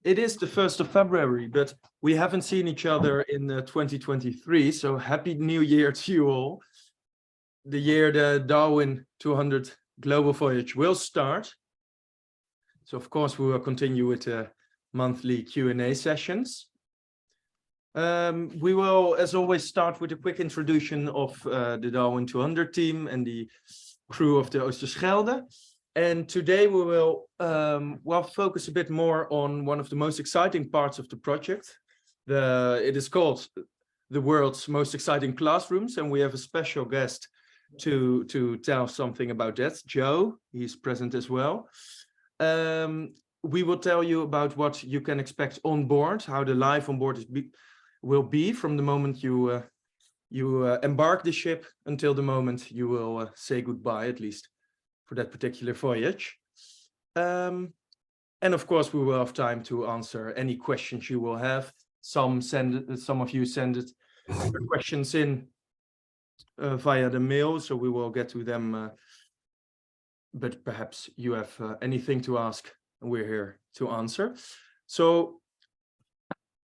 It is the 1st of February, but we haven't seen each other in 2023, so Happy New Year to you all. The year the Darwin200 Global Voyage will start. So of course we will continue with monthly Q&A sessions. We will, as always, start with a quick introduction of the Darwin200 team and the crew of the Oosterschelde. And today we will focus a bit more on one of the most exciting parts of the project. It is called the world's most exciting classrooms, and we have a special guest to tell something about that. Joe, he's present as well. We will tell you about what you can expect on board, how the life on board will be from the moment you embark the ship until the moment you will say goodbye, at least for that particular voyage. And of course, we will have time to answer any questions you will have. Some of you send questions in via the mail, so we will get to them. But perhaps you have anything to ask, and we're here to answer. So,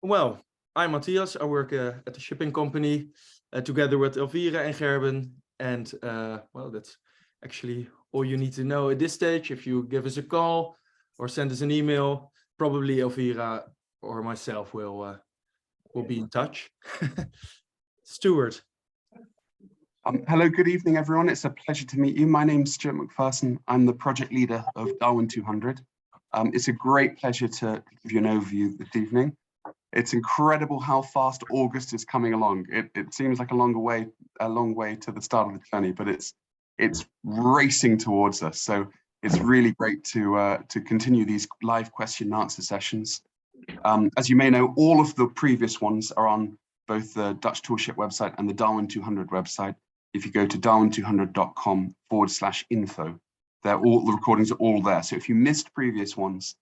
well, I'm Matthias. I work at the shipping company together with Elvira and Gerben. And well, that's actually all you need to know at this stage. If you give us a call or send us an email, probably Elvira or myself will be in touch. Stuart. Hello, good evening, everyone. It's a pleasure to meet you. My name's Stuart McPherson. I'm the project leader of Darwin200. It's a great pleasure to give you an overview this evening. It's incredible how fast August is coming along. It seems like a long way to the start of the journey, but it's racing towards us. So it's really great to continue these live question and answer sessions. As you may know, all of the previous ones are on both the Dutch Tourship website and the Darwin200 website. If you go to darwin200.com/info, the recordings are all there. So if you missed previous ones,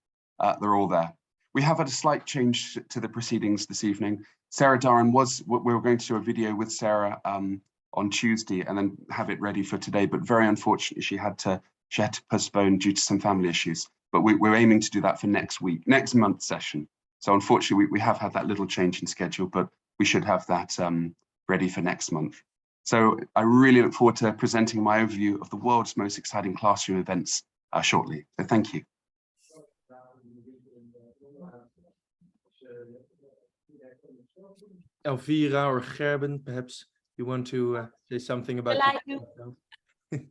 they're all there. We have had a slight change to the proceedings this evening. Sarah Darren we were going to do a video with Sarah on Tuesday and then have it ready for today, but very unfortunately she had to postpone due to some family issues. But we're aiming to do that for next month's session. So unfortunately we have had that little change in schedule, but we should have that ready for next month. So I really look forward to presenting my overview of the world's most exciting classroom events shortly. So thank you. Elvira or Gerben, perhaps you want to say something about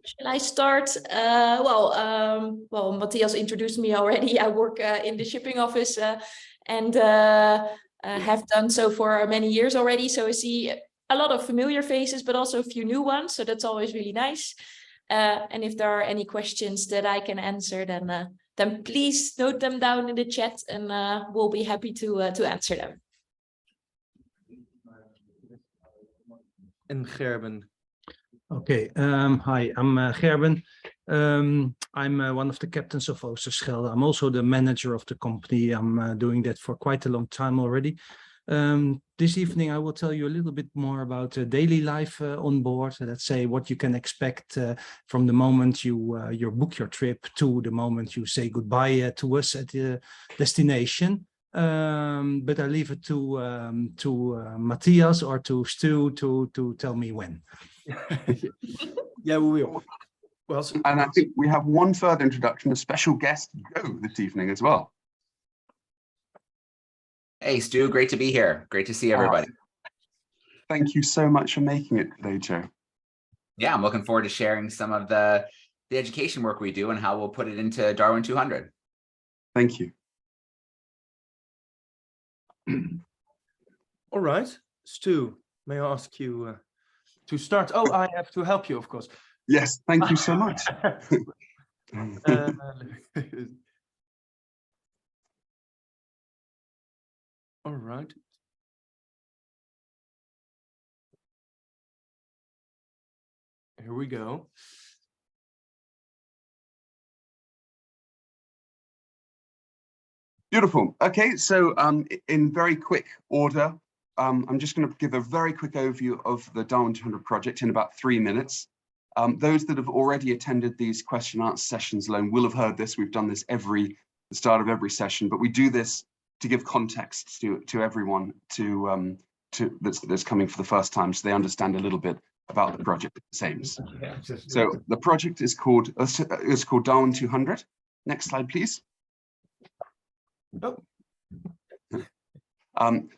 Shall I start? Well, Matthias introduced me already. I work in the shipping office and have done so for many years already. So I see a lot of familiar faces, but also a few new ones. So that's always really nice. And if there are any questions that I can answer, then please note them down in the chat, and we'll be happy to answer them. And Gerben. Okay, hi, I'm Gerben. I'm one of the captains of Oosterschelde. I'm also the manager of the company. I'm doing that for quite a long time already. This evening, I will tell you a little bit more about daily life on board. Let's say what you can expect from the moment you book your trip to the moment you say goodbye to us at the destination. But I leave it to Matthias or to Stu to tell me when. Yeah, we will. Well, and I think we have one further introduction, a special guest, Joe, this evening as well. Hey, Stu, great to be here. Great to see everybody. Thank you so much for making it today, Joe. Yeah, I'm looking forward to sharing some of the education work we do and how we'll put it into Darwin200. Thank you. All right, Stu, may I ask you to start? Oh, I have to help you, of course. Yes, thank you so much. All right. Here we go. Beautiful. Okay, so in very quick order, I'm just going to give a very quick overview of the Darwin200 project in about 3 minutes. Those that have already attended these question and answer sessions alone will have heard this. We've done this the start of every session, but we do this to give context to everyone that's coming for the first time, so they understand a little bit about the project its aims. So the project is called Darwin200. Next slide, please. Oh.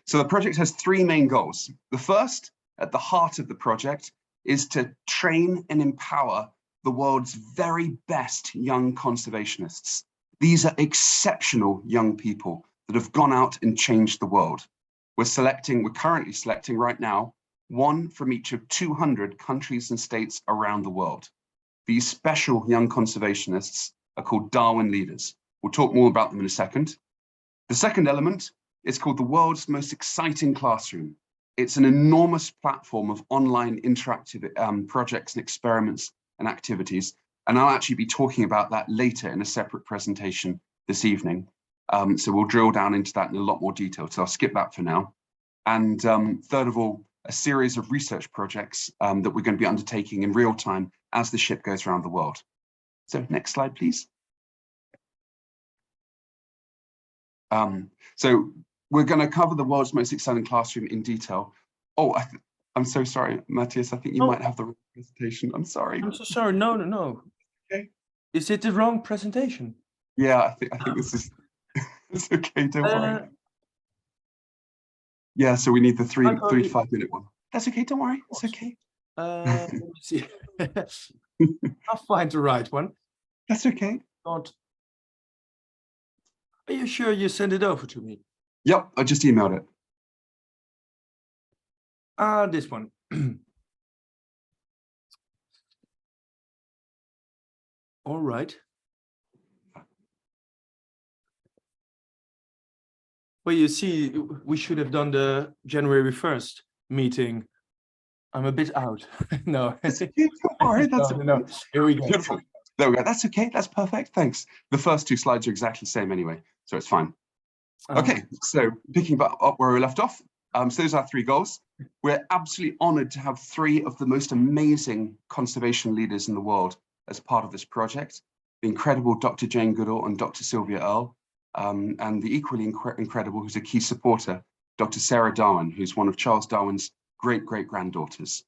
So the project has three main goals. The first, at the heart of the project, is to train and empower the world's very best young conservationists. These are exceptional young people that have gone out and changed the world. We're currently selecting right now, one from each of 200 countries and states around the world. These special young conservationists are called Darwin leaders. We'll talk more about them in a second. The second element is called the world's most exciting classroom. It's an enormous platform of online interactive projects and experiments and activities. And I'll actually be talking about that later in a separate presentation this evening. So we'll drill down into that in a lot more detail. So I'll skip that for now. And third of all, a series of research projects that we're going to be undertaking in real time as the ship goes around the world. So next slide, please. So we're going to cover the world's most exciting classroom in detail. Oh, I'm so sorry, Matthias. I think you might have the wrong presentation. I'm sorry. I'm so sorry. No. Okay. Is it the wrong presentation? Yeah, I think this is. It's okay. Don't worry. Yeah, so we need the 3 to 5 minute one. That's okay. Don't worry. It's okay. Let me see. I'll find the right one. That's okay. Not. Are you sure you sent it over to me? Yep, I just emailed it. This one. All right. Well, you see, we should have done the January 1st meeting. I'm a bit out. No. That's okay. Don't worry. That's no. Here we go. Beautiful. There we go. That's okay. That's perfect. Thanks. The first 2 slides are exactly the same anyway, so it's fine. Okay, so picking up where we left off. So those are our 3 goals. We're absolutely honored to have 3 of the most amazing conservation leaders in the world as part of this project. The incredible Dr. Jane Goodall and Dr. Sylvia Earle, and the equally incredible, who's a key supporter, Dr. Sarah Darwin, who's one of Charles Darwin's great-great-granddaughters.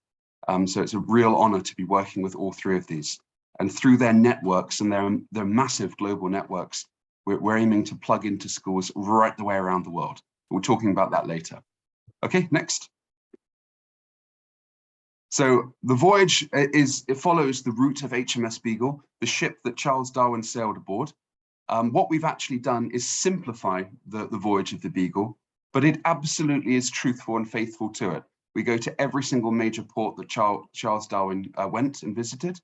So it's a real honor to be working with all 3 of these. And through their networks and their massive global networks, we're aiming to plug into schools right the way around the world. We're talking about that later. Okay, next. So the voyage follows the route of HMS Beagle, the ship that Charles Darwin sailed aboard. What we've actually done is simplify the voyage of the Beagle, but it absolutely is truthful and faithful to it. We go to every single major port that Charles Darwin went and visited.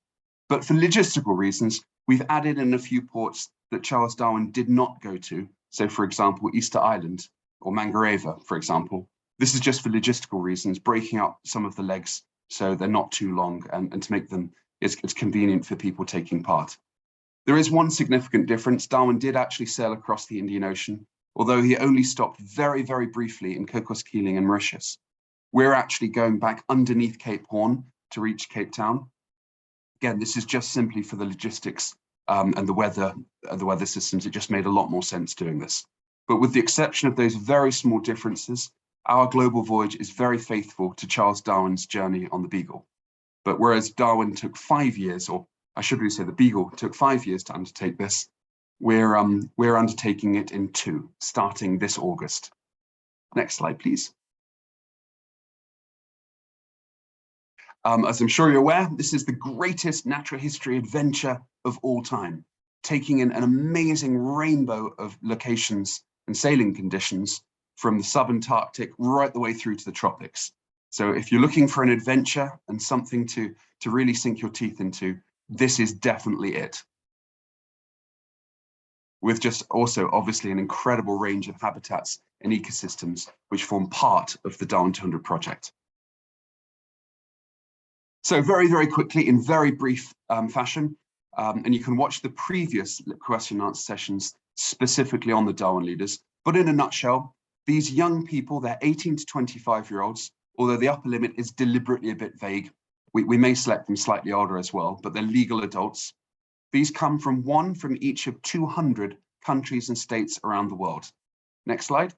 But for logistical reasons, we've added in a few ports that Charles Darwin did not go to. So for example, Easter Island or Mangareva, for example. This is just for logistical reasons, breaking up some of the legs so they're not too long and to make them as convenient for people taking part. There is one significant difference. Darwin did actually sail across the Indian Ocean, although he only stopped very, very briefly in Cocos Keeling and Mauritius. We're actually going back underneath Cape Horn to reach Cape Town. Again, this is just simply for the logistics and the weather systems. It just made a lot more sense doing this. But with the exception of those very small differences, our global voyage is very faithful to Charles Darwin's journey on the Beagle. But whereas Darwin took 5 years, or I should really say the Beagle took 5 years to undertake this, we're undertaking it in 2, starting this August. Next slide, please. As I'm sure you're aware, this is the greatest natural history adventure of all time, taking in an amazing rainbow of locations and sailing conditions from the subantarctic right the way through to the tropics. So if you're looking for an adventure and something to really sink your teeth into, this is definitely it. With just also obviously an incredible range of habitats and ecosystems which form part of the Darwin200 project. So very, very quickly, in very brief fashion, and you can watch the previous question and answer sessions specifically on the Darwin leaders, but in a nutshell, these young people, they're 18 to 25-year-olds, although the upper limit is deliberately a bit vague. We may select them slightly older as well, but they're legal adults. These come from each of 200 countries and states around the world. Next slide.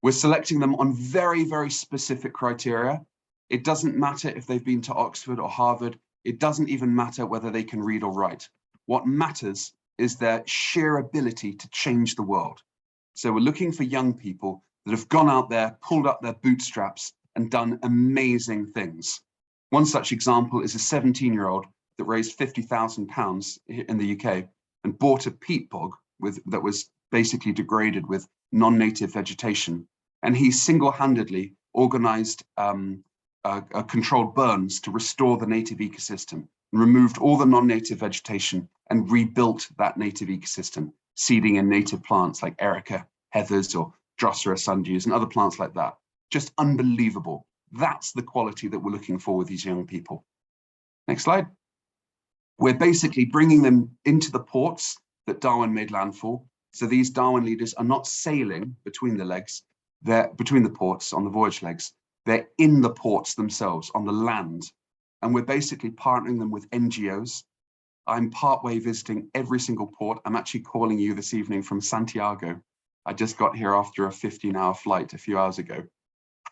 We're selecting them on very, very specific criteria. It doesn't matter if they've been to Oxford or Harvard. It doesn't even matter whether they can read or write. What matters is their sheer ability to change the world. So we're looking for young people that have gone out there, pulled up their bootstraps, and done amazing things. One such example is a 17-year-old that raised £50,000 in the UK and bought a peat bog that was basically degraded with non-native vegetation. And he single-handedly organized controlled burns to restore the native ecosystem and removed all the non-native vegetation and rebuilt that native ecosystem, seeding in native plants like Erica, heathers, or Drosera sundews and other plants like that. Just unbelievable. That's the quality that we're looking for with these young people. Next slide. We're basically bringing them into the ports that Darwin made landfall. So these Darwin leaders are not sailing between the legs, they're between the ports on the voyage legs. They're in the ports themselves, on the land. And we're basically partnering them with NGOs. I'm partway visiting every single port. I'm actually calling you this evening from Santiago. I just got here after a 15-hour flight a few hours ago.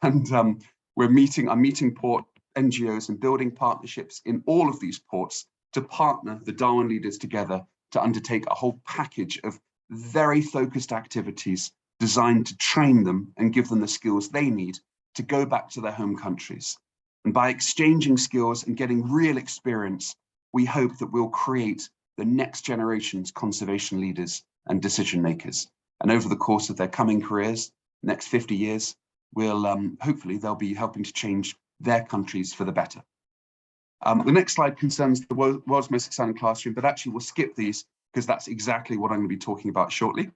And I'm meeting port NGOs and building partnerships in all of these ports to partner the Darwin leaders together to undertake a whole package of very focused activities designed to train them and give them the skills they need to go back to their home countries. And by exchanging skills and getting real experience, we hope that we'll create the next generation's conservation leaders and decision makers. And over the course of their coming careers, next 50 years, we'll hopefully they'll be helping to change their countries for the better. The next slide concerns the world's most exciting classroom, but actually we'll skip these because that's exactly what I'm going to be talking about shortly.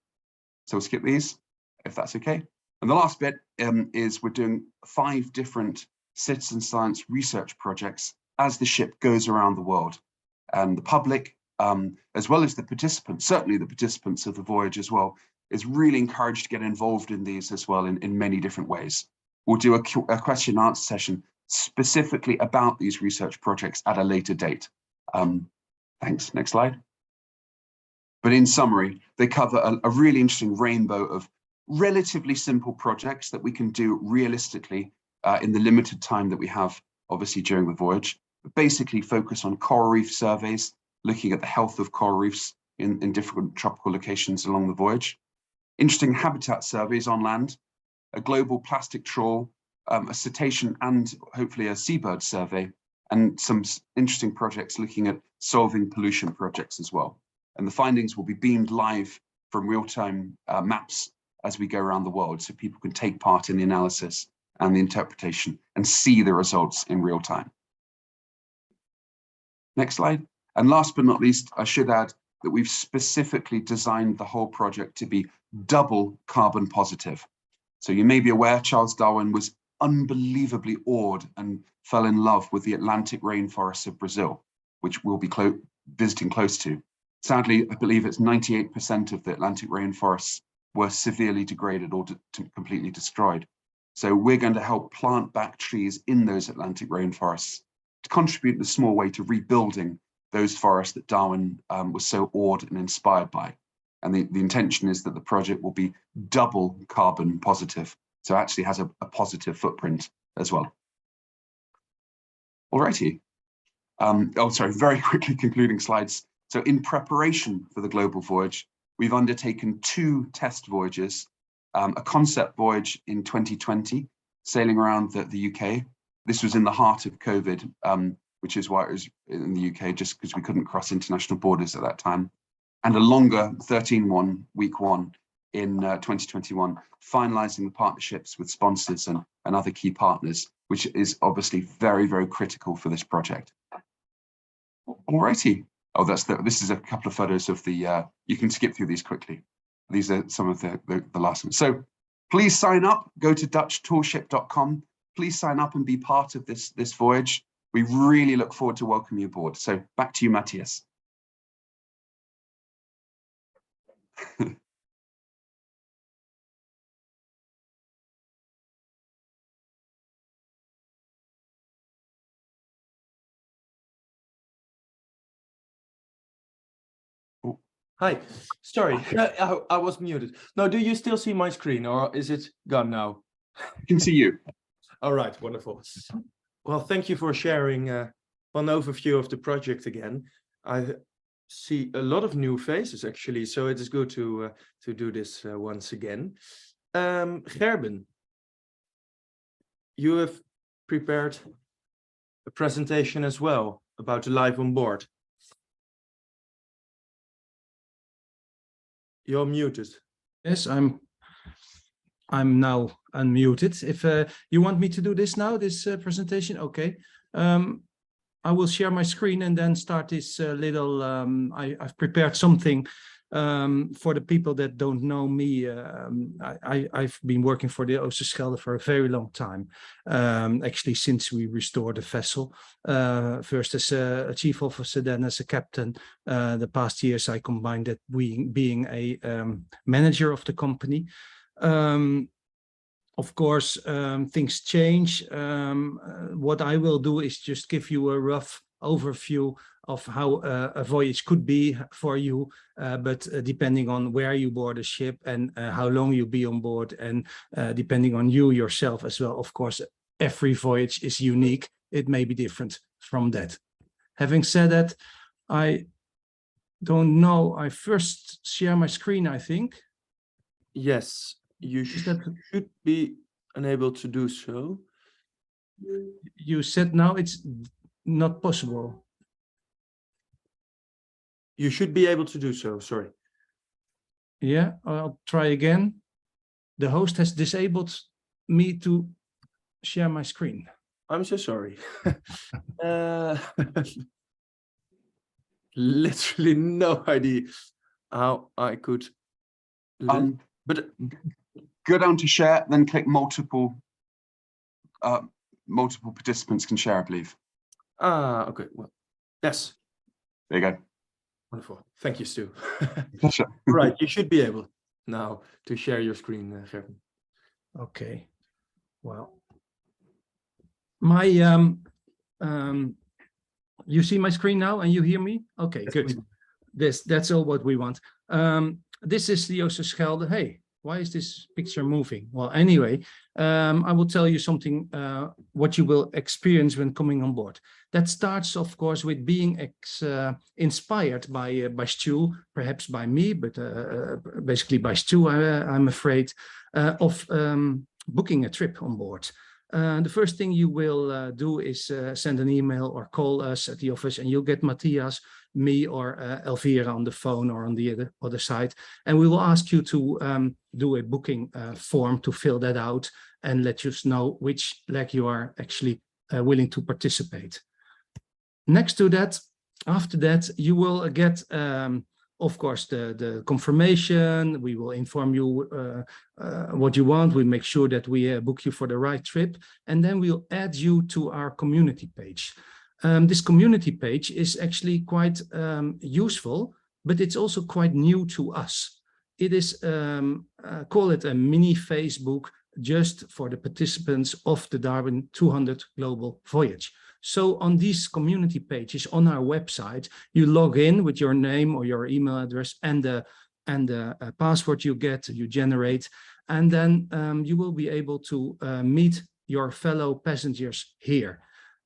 So we'll skip these, if that's okay. And the last bit is we're doing 5 different citizen science research projects as the ship goes around the world. And the public, as well as the participants, certainly the participants of the voyage as well, is really encouraged to get involved in these as well in many different ways. We'll do a question and answer session specifically about these research projects at a later date. Thanks, next slide. But in summary, they cover a really interesting rainbow of relatively simple projects that we can do realistically in the limited time that we have, obviously, during the voyage. But basically focus on coral reef surveys, looking at the health of coral reefs in different tropical locations along the voyage. Interesting habitat surveys on land, a global plastic trawl, a cetacean and hopefully a seabird survey, and some interesting projects looking at solving pollution projects as well. And the findings will be beamed live from real-time maps as we go around the world, so people can take part in the analysis and the interpretation and see the results in real time. Next slide. And last but not least, I should add that we've specifically designed the whole project to be double carbon positive. So you may be aware Charles Darwin was unbelievably awed and fell in love with the Atlantic rainforests of Brazil, which we'll be visiting close to. Sadly, I believe it's 98% of the Atlantic rainforests were severely degraded or completely destroyed. So we're going to help plant back trees in those Atlantic rainforests to contribute in a small way to rebuilding those forests that Darwin was so awed and inspired by. And the intention is that the project will be double carbon positive. So it actually has a positive footprint as well. Alrighty. Very quickly concluding slides. So in preparation for the global voyage, we've undertaken 2 test voyages, a concept voyage in 2020, sailing around the UK. This was in the heart of COVID, which is why it was in the UK, just because we couldn't cross international borders at that time. And a longer 13-1, week 1 in 2021, finalizing the partnerships with sponsors and other key partners, which is obviously very, very critical for this project. Alrighty. Oh, this is a couple of photos of the, you can skip through these quickly. These are some of the last ones. So please sign up, go to dutchtoolship.com. Please sign up and be part of this voyage. We really look forward to welcoming you aboard. So back to you, Matthias. Hi, sorry, I was muted. No, do you still see my screen or is it gone now? I can see you. All right, wonderful. Well, thank you for sharing one overview of the project again. I see a lot of new faces actually, so it is good to do this once again. Gerben, you have prepared a presentation as well about the life on board. You're muted. Yes, I'm now unmuted. If you want me to do this now, this presentation, okay. I will share my screen and then start this little, I've prepared something for the people that don't know me. I've been working for the Oosterschelde for a very long time, actually since we restored the vessel, first as a chief officer, then as a captain. The past years I combined that being a manager of the company. Of course, things change. What I will do is just give you a rough overview of how a voyage could be for you, but depending on where you board a ship and how long you be on board, and depending on you yourself as well. Of course, every voyage is unique. It may be different from that. Having said that, I don't know. I first share my screen, I think. Yes, you should be unable to do so. You said now it's not possible. You should be able to do so, sorry. Yeah, I'll try again. The host has disabled me to share my screen. I'm so sorry. Literally no idea how I could do this. But Go down to share, then click multiple participants can share, I believe. Okay, well, yes. There you go. Wonderful. Thank you, Stu. Pleasure. Right, you should be able now to share your screen, Gerben. Okay. Well, my you see my screen now and you hear me? Okay, Yes, good. That's all what we want. This is the Oosterschelde. Hey, why is this picture moving? Well, anyway, I will tell you something, what you will experience when coming on board. That starts, of course, with being inspired by Stu, perhaps by me, but basically by Stu, I'm afraid, of booking a trip on board. The first thing you will do is send an email or call us at the office, and you'll get Matthias, me, or Elvira on the phone or on the other side, and we will ask you to do a booking form to fill that out and let us know which leg you are actually willing to participate. Next to that, after that, you will get, of course, the confirmation. We will inform you what you want. We make sure that we book you for the right trip, and then we'll add you to our community page. This community page is actually quite useful, but it's also quite new to us. It is, call it a mini Facebook, just for the participants of the Darwin200 Global Voyage. So on these community pages on our website, you log in with your name or your email address and the password you generate, and then you will be able to meet your fellow passengers here.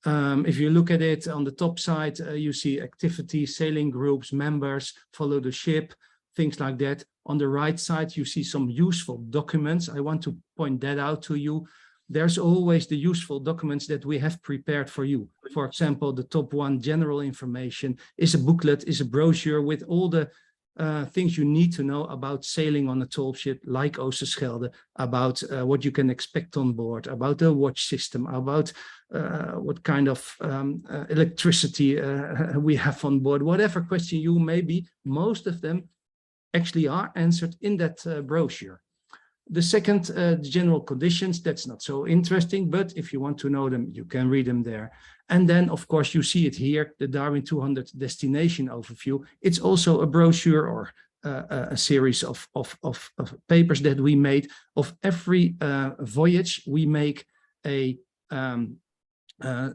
If you look at it on the top side, you see activities, sailing groups, members, follow the ship, things like that. On the right side, you see some useful documents. I want to point that out to you. There's always the useful documents that we have prepared for you. For example, the top one, general information, is a booklet, is a brochure with all the things you need to know about sailing on a tall ship like Oosterschelde, about what you can expect on board, about the watch system, about what kind of electricity we have on board. Whatever question you may be, most of them actually are answered in that brochure. The second, general conditions, that's not so interesting, but if you want to know them, you can read them there. And then, of course, you see it here, the Darwin200 destination overview. It's also a brochure or a series of papers that we made. Of every voyage, we make a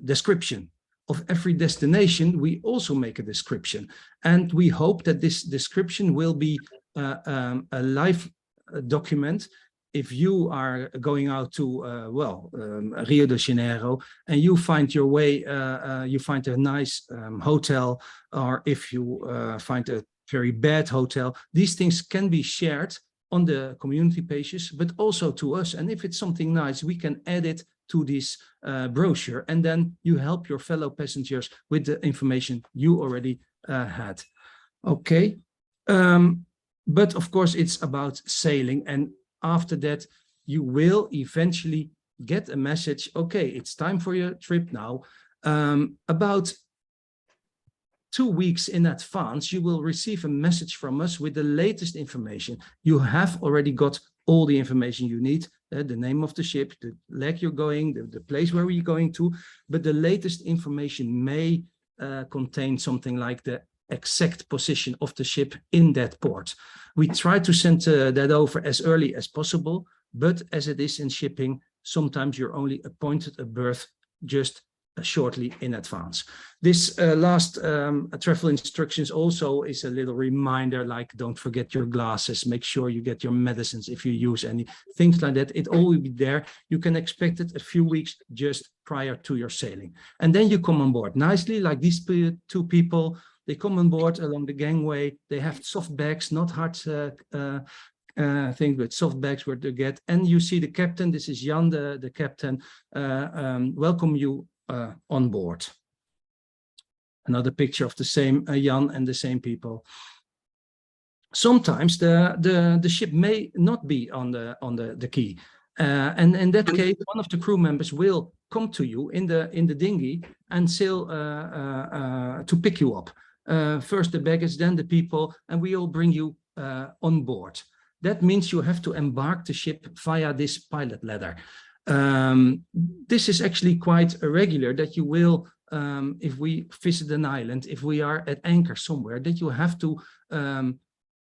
description of every destination, we also make a description. And we hope that this description will be a live document. If you are going out to, Rio de Janeiro, and you find your way, you find a nice hotel, or if you find a very bad hotel, these things can be shared on the community pages, but also to us. And if it's something nice, we can add it to this brochure, and then you help your fellow passengers with the information you already had. Okay, but of course it's about sailing, and after that you will eventually get a message, okay, it's time for your trip now. About 2 weeks in advance, you will receive a message from us with the latest information. You have already got all the information you need, the name of the ship, the leg you're going, the place where you're going to, but the latest information may contain something like the exact position of the ship in that port. We try to send that over as early as possible, but as it is in shipping, sometimes you're only appointed a berth just shortly in advance. This last travel instructions also is a little reminder, like don't forget your glasses, make sure you get your medicines if you use any, things like that. It all will be there. You can expect it a few weeks just prior to your sailing. And then you come on board nicely, like these two people. They come on board along the gangway. They have soft bags, not hard thing, but soft bags where to get. And you see the captain. This is Jan, the captain. Welcome you on board. Another picture of the same Jan and the same people. Sometimes the ship may not be on the quay, and in that case, one of the crew members will come to you in the dinghy and sail to pick you up. First the baggage, then the people, and we all bring you on board. That means you have to embark the ship via this pilot ladder. This is actually quite irregular, that you will, if we visit an island, if we are at anchor somewhere, that you have to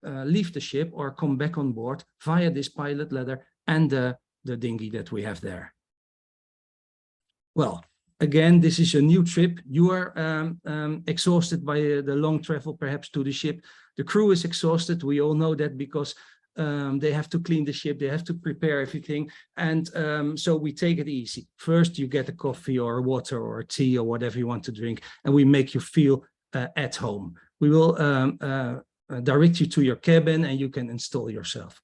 leave the ship or come back on board via this pilot ladder and the dinghy that we have there. Well, again, this is a new trip. You are exhausted by the long travel, perhaps, to the ship. The crew is exhausted. We all know that, because they have to clean the ship, they have to prepare everything, and so we take it easy. First, you get a coffee or a water or a tea or whatever you want to drink, and we make you feel at home. We will direct you to your cabin, and you can install yourself.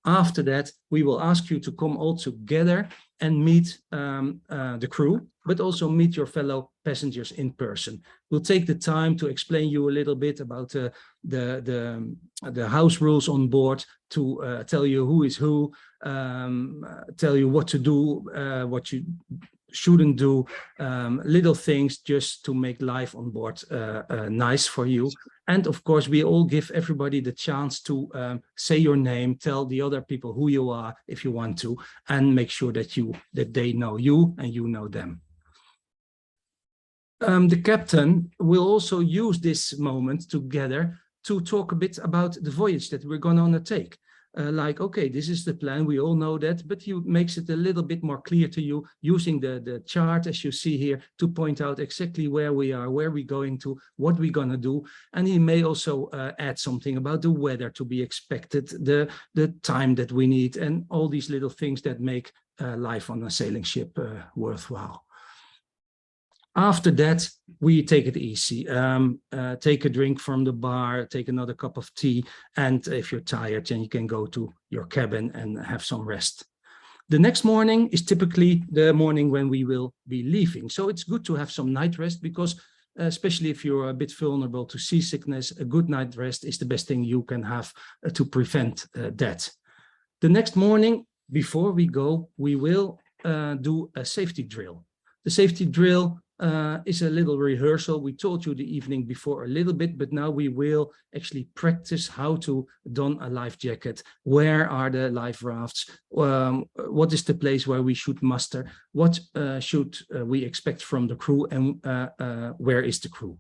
After that, we will ask you to come all together and meet the crew, but also meet your fellow passengers in person. We'll take the time to explain you a little bit about the house rules on board, to tell you who is who, tell you what to do, what you shouldn't do, little things just to make life on board nice for you. And of course, we all give everybody the chance to say your name, tell the other people who you are if you want to, and make sure that they know you and you know them. The captain will also use this moment together to talk a bit about the voyage that we're going to undertake. Like, okay, this is the plan, we all know that, but he makes it a little bit more clear to you using the chart, as you see here, to point out exactly where we are, where we're going to, what we're going to do. And he may also add something about the weather to be expected, the time that we need, and all these little things that make life on a sailing ship worthwhile. After that, we take it easy. Take a drink from the bar, take another cup of tea, and if you're tired, then you can go to your cabin and have some rest. The next morning is typically the morning when we will be leaving. So it's good to have some night rest, because especially if you're a bit vulnerable to seasickness, a good night rest is the best thing you can have to prevent that. The next morning, before we go, we will do a safety drill. The safety drill is a little rehearsal. We told you the evening before a little bit, but now we will actually practice how to don a life jacket. Where are the life rafts? What is the place where we should muster? What should we expect from the crew? And where is the crew?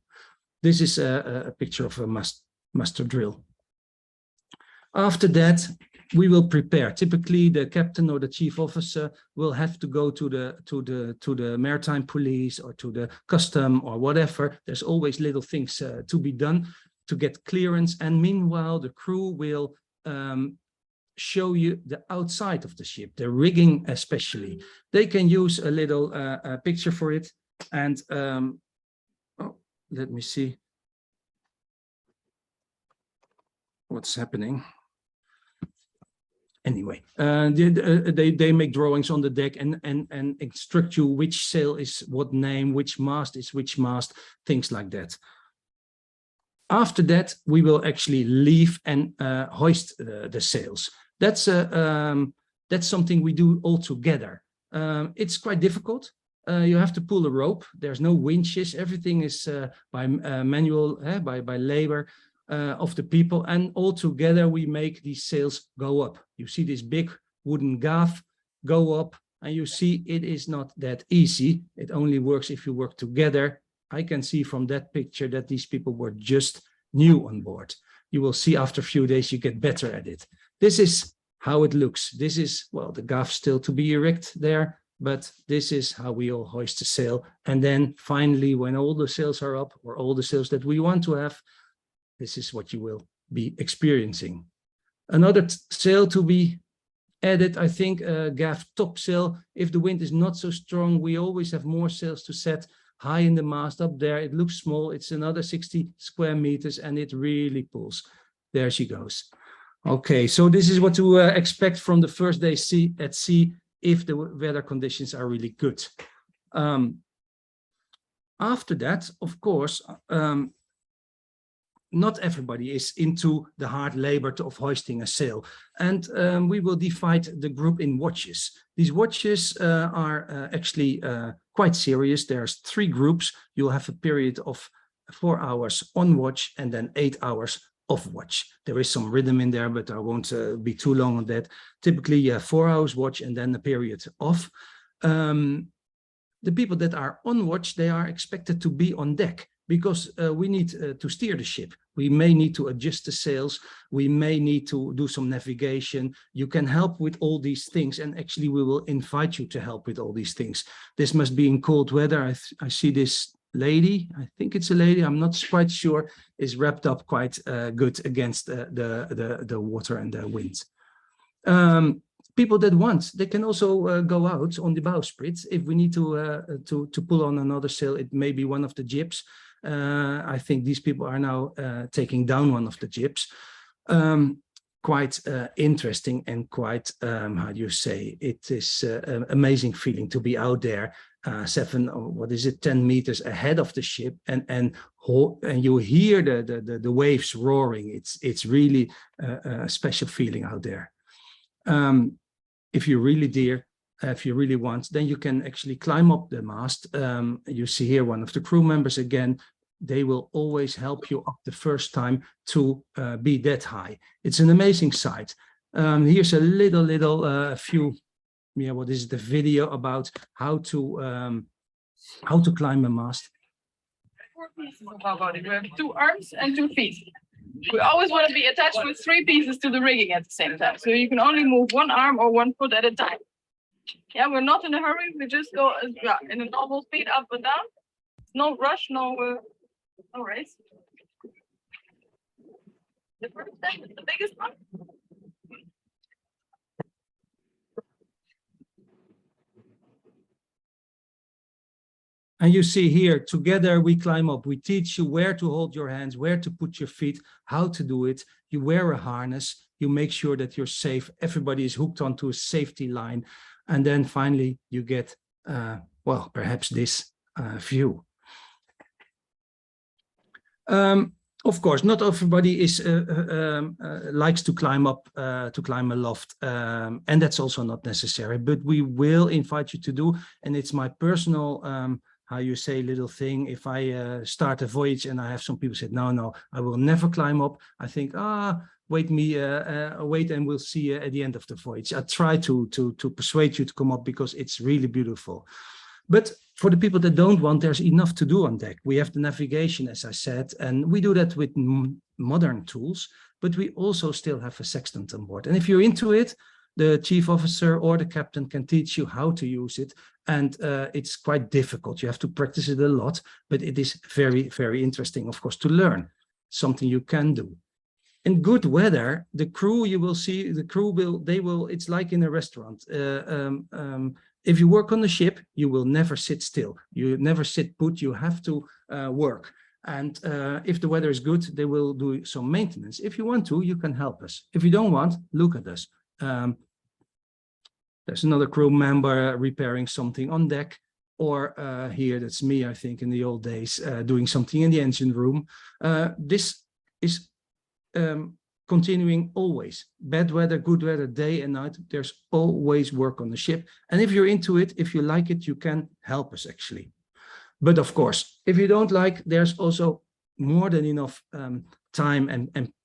This is a picture of a muster drill. After that, we will prepare. Typically, the captain or the chief officer will have to go to the maritime police or to the custom or whatever. There's always little things to be done to get clearance. And meanwhile, the crew will show you the outside of the ship, the rigging especially. They can use a little picture for it. And oh, let me see what's happening. Anyway, they make drawings on the deck and instruct you which sail is what name, which mast is which mast, things like that. After that, we will actually leave and hoist the sails. That's something we do all together. It's quite difficult. You have to pull a rope. There's no winches. Everything is by manual, by labor of the people. And all together, we make these sails go up. You see this big wooden gaff go up, and you see it is not that easy. It only works if you work together. I can see from that picture that these people were just new on board. You will see after a few days, you get better at it. This is how it looks. This is, well, the gaff still to be erect there, but this is how we all hoist the sail. And then finally, when all the sails are up, or all the sails that we want to have, this is what you will be experiencing. Another sail to be added, I think, gaff topsail. If the wind is not so strong, we always have more sails to set high in the mast up there. It looks small. It's another 60 square meters, and it really pulls. There she goes. Okay, so this is what to expect from the first day at sea if the weather conditions are really good. After that, of course, not everybody is into the hard labor of hoisting a sail. And we will divide the group in watches. These watches are actually quite serious. There's 3 groups. You'll have a period of 4 hours on watch and then 8 hours off watch. There is some rhythm in there, but I won't be too long on that. Typically, you have 4 hours watch and then a period off. The people that are on watch, they are expected to be on deck, because we need to steer the ship. We may need to adjust the sails. We may need to do some navigation. You can help with all these things, and actually we will invite you to help with all these things. This must be in cold weather. I see this lady, I think it's a lady, I'm not quite sure, is wrapped up quite good against the water and the wind. People that want, they can also go out on the bowsprit. If we need to pull on another sail, it may be one of the jibs. I think these people are now taking down one of the jibs. Quite interesting and quite, how do you say, it is an amazing feeling to be out there 10 meters ahead of the ship, and you hear the waves roaring. It's really a special feeling out there. If you really want, then you can actually climb up the mast. You see here one of the crew members again. They will always help you up the first time to be that high. It's an amazing sight. Here's a little few, what is the video about how to climb a mast. 4 pieces of our body. We have 2 arms and 2 feet. We always want to be attached with 3 pieces to the rigging at the same time. So you can only move 1 arm or 1 foot at a time. Yeah, we're not in a hurry. We just go in a normal speed up and down. No rush, no race. The first step is the biggest one. And you see here, together we climb up. We teach you where to hold your hands, where to put your feet, how to do it. You wear a harness. You make sure that you're safe. Everybody is hooked onto a safety line. And then finally you get, well, perhaps this view. Of course, not everybody is likes to climb up, to climb a loft, and that's also not necessary. But we will invite you to do, and it's my personal, how you say, little thing. If I start a voyage and I have some people say, no, I will never climb up. I think, wait and we'll see you at the end of the voyage. I try to persuade you to come up because it's really beautiful. But for the people that don't want, there's enough to do on deck. We have the navigation, as I said, and we do that with modern tools. but we also still have a sextant on board. And if you're into it, the chief officer or the captain can teach you how to use it. And it's quite difficult. You have to practice it a lot, but it is very, very interesting, of course, to learn. Something you can do. In good weather, the crew, you will see, the crew will, it's like in a restaurant. If you work on the ship, you will never sit still. You never sit put, you have to work. And if the weather is good, they will do some maintenance. If you want to, you can help us. If you don't want, look at us. There's another crew member repairing something on deck, or here, that's me, I think, in the old days, doing something in the engine room. This is continuing always. Bad weather, good weather, day and night, there's always work on the ship. And if you're into it, if you like it, you can help us actually. But of course, if you don't like, there's also more than enough time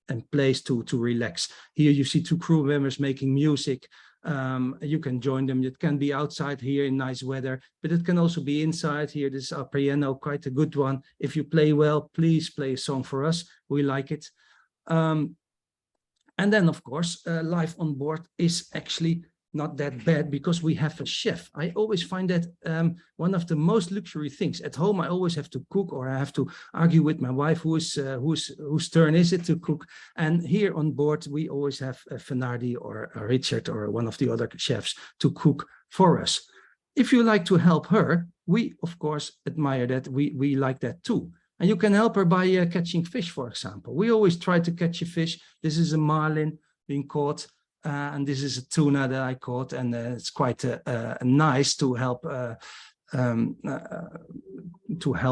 and place to relax. Here you see two crew members making music. You can join them. It can be outside here in nice weather, but it can also be inside here. This is our piano, quite a good one. If you play well, please play a song for us. We like it. And then, of course, life on board is actually not that bad because we have a chef. I always find that one of the most luxury things. At home, I always have to cook, or I have to argue with my wife whose turn is it to cook. And here on board, we always have Fernardi or Richard or one of the other chefs to cook for us. If you like to help her, we, of course, admire that. We like that too. And you can help her by catching fish, for example. We always try to catch a fish. This is a marlin being caught. And this is a tuna that I caught, and it's quite nice to help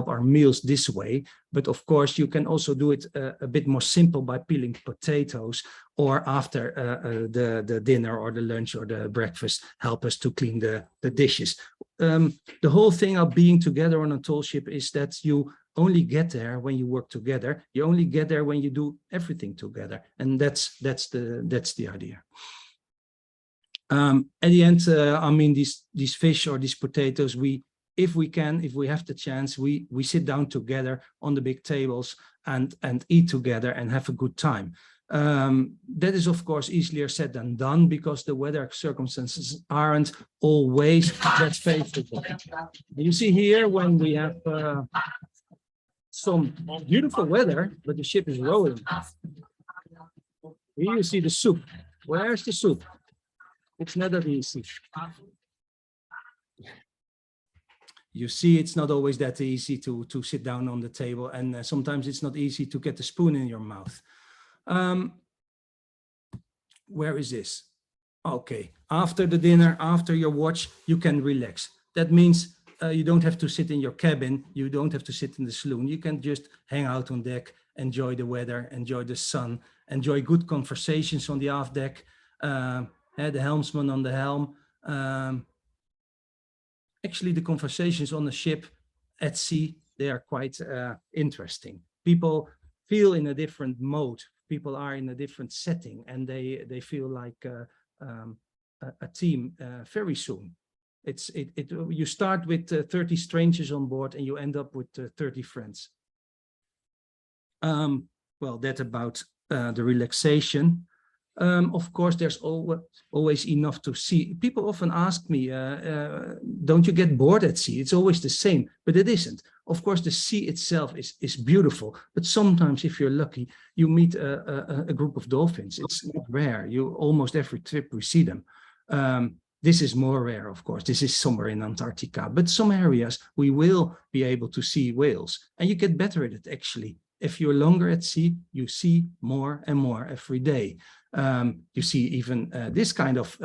our meals this way. But of course, you can also do it a bit more simple by peeling potatoes, or after the dinner or the lunch or the breakfast, help us to clean the dishes. The whole thing of being together on a tall ship is that you only get there when you work together. You only get there when you do everything together, and that's the idea. At the end, I mean, these fish or these potatoes, if we have the chance, we sit down together on the big tables and eat together and have a good time. That is, of course, easier said than done because the weather circumstances aren't always that favorable. You see here when we have some beautiful weather, but the ship is rolling. Here you see the soup. Where's the soup? It's not that easy. You see, it's not always that easy to sit down on the table, and sometimes it's not easy to get the spoon in your mouth. Where is this? Okay, after the dinner, after your watch, you can relax. That means you don't have to sit in your cabin. You don't have to sit in the saloon. You can just hang out on deck, enjoy the weather, enjoy the sun, enjoy good conversations on the aft deck. The helmsman on the helm. Actually, the conversations on the ship at sea, they are quite interesting. People feel in a different mode. People are in a different setting, and they feel like a team very soon. You start with 30 strangers on board, and you end up with 30 friends. Well, that's about the relaxation. Of course, there's always enough to see. People often ask me, don't you get bored at sea? It's always the same, but it isn't. Of course, the sea itself is beautiful, but sometimes if you're lucky, you meet a group of dolphins. It's not rare. Almost every trip we see them. This is more rare, of course. This is somewhere in Antarctica, but some areas we will be able to see whales, and you get better at it actually. If you're longer at sea, you see more and more every day. You see even this kind of,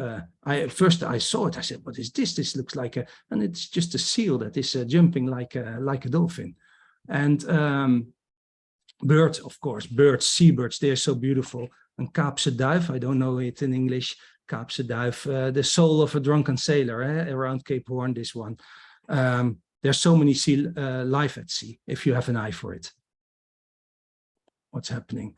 first I saw it, I said, what is this? This looks like and it's just a seal that is jumping like a dolphin. And birds, of course, seabirds, they're so beautiful. And Kaapse duif, I don't know it in English, Kaapse duif, the soul of a drunken sailor around Cape Horn, this one. There's so many life at sea, if you have an eye for it. What's happening?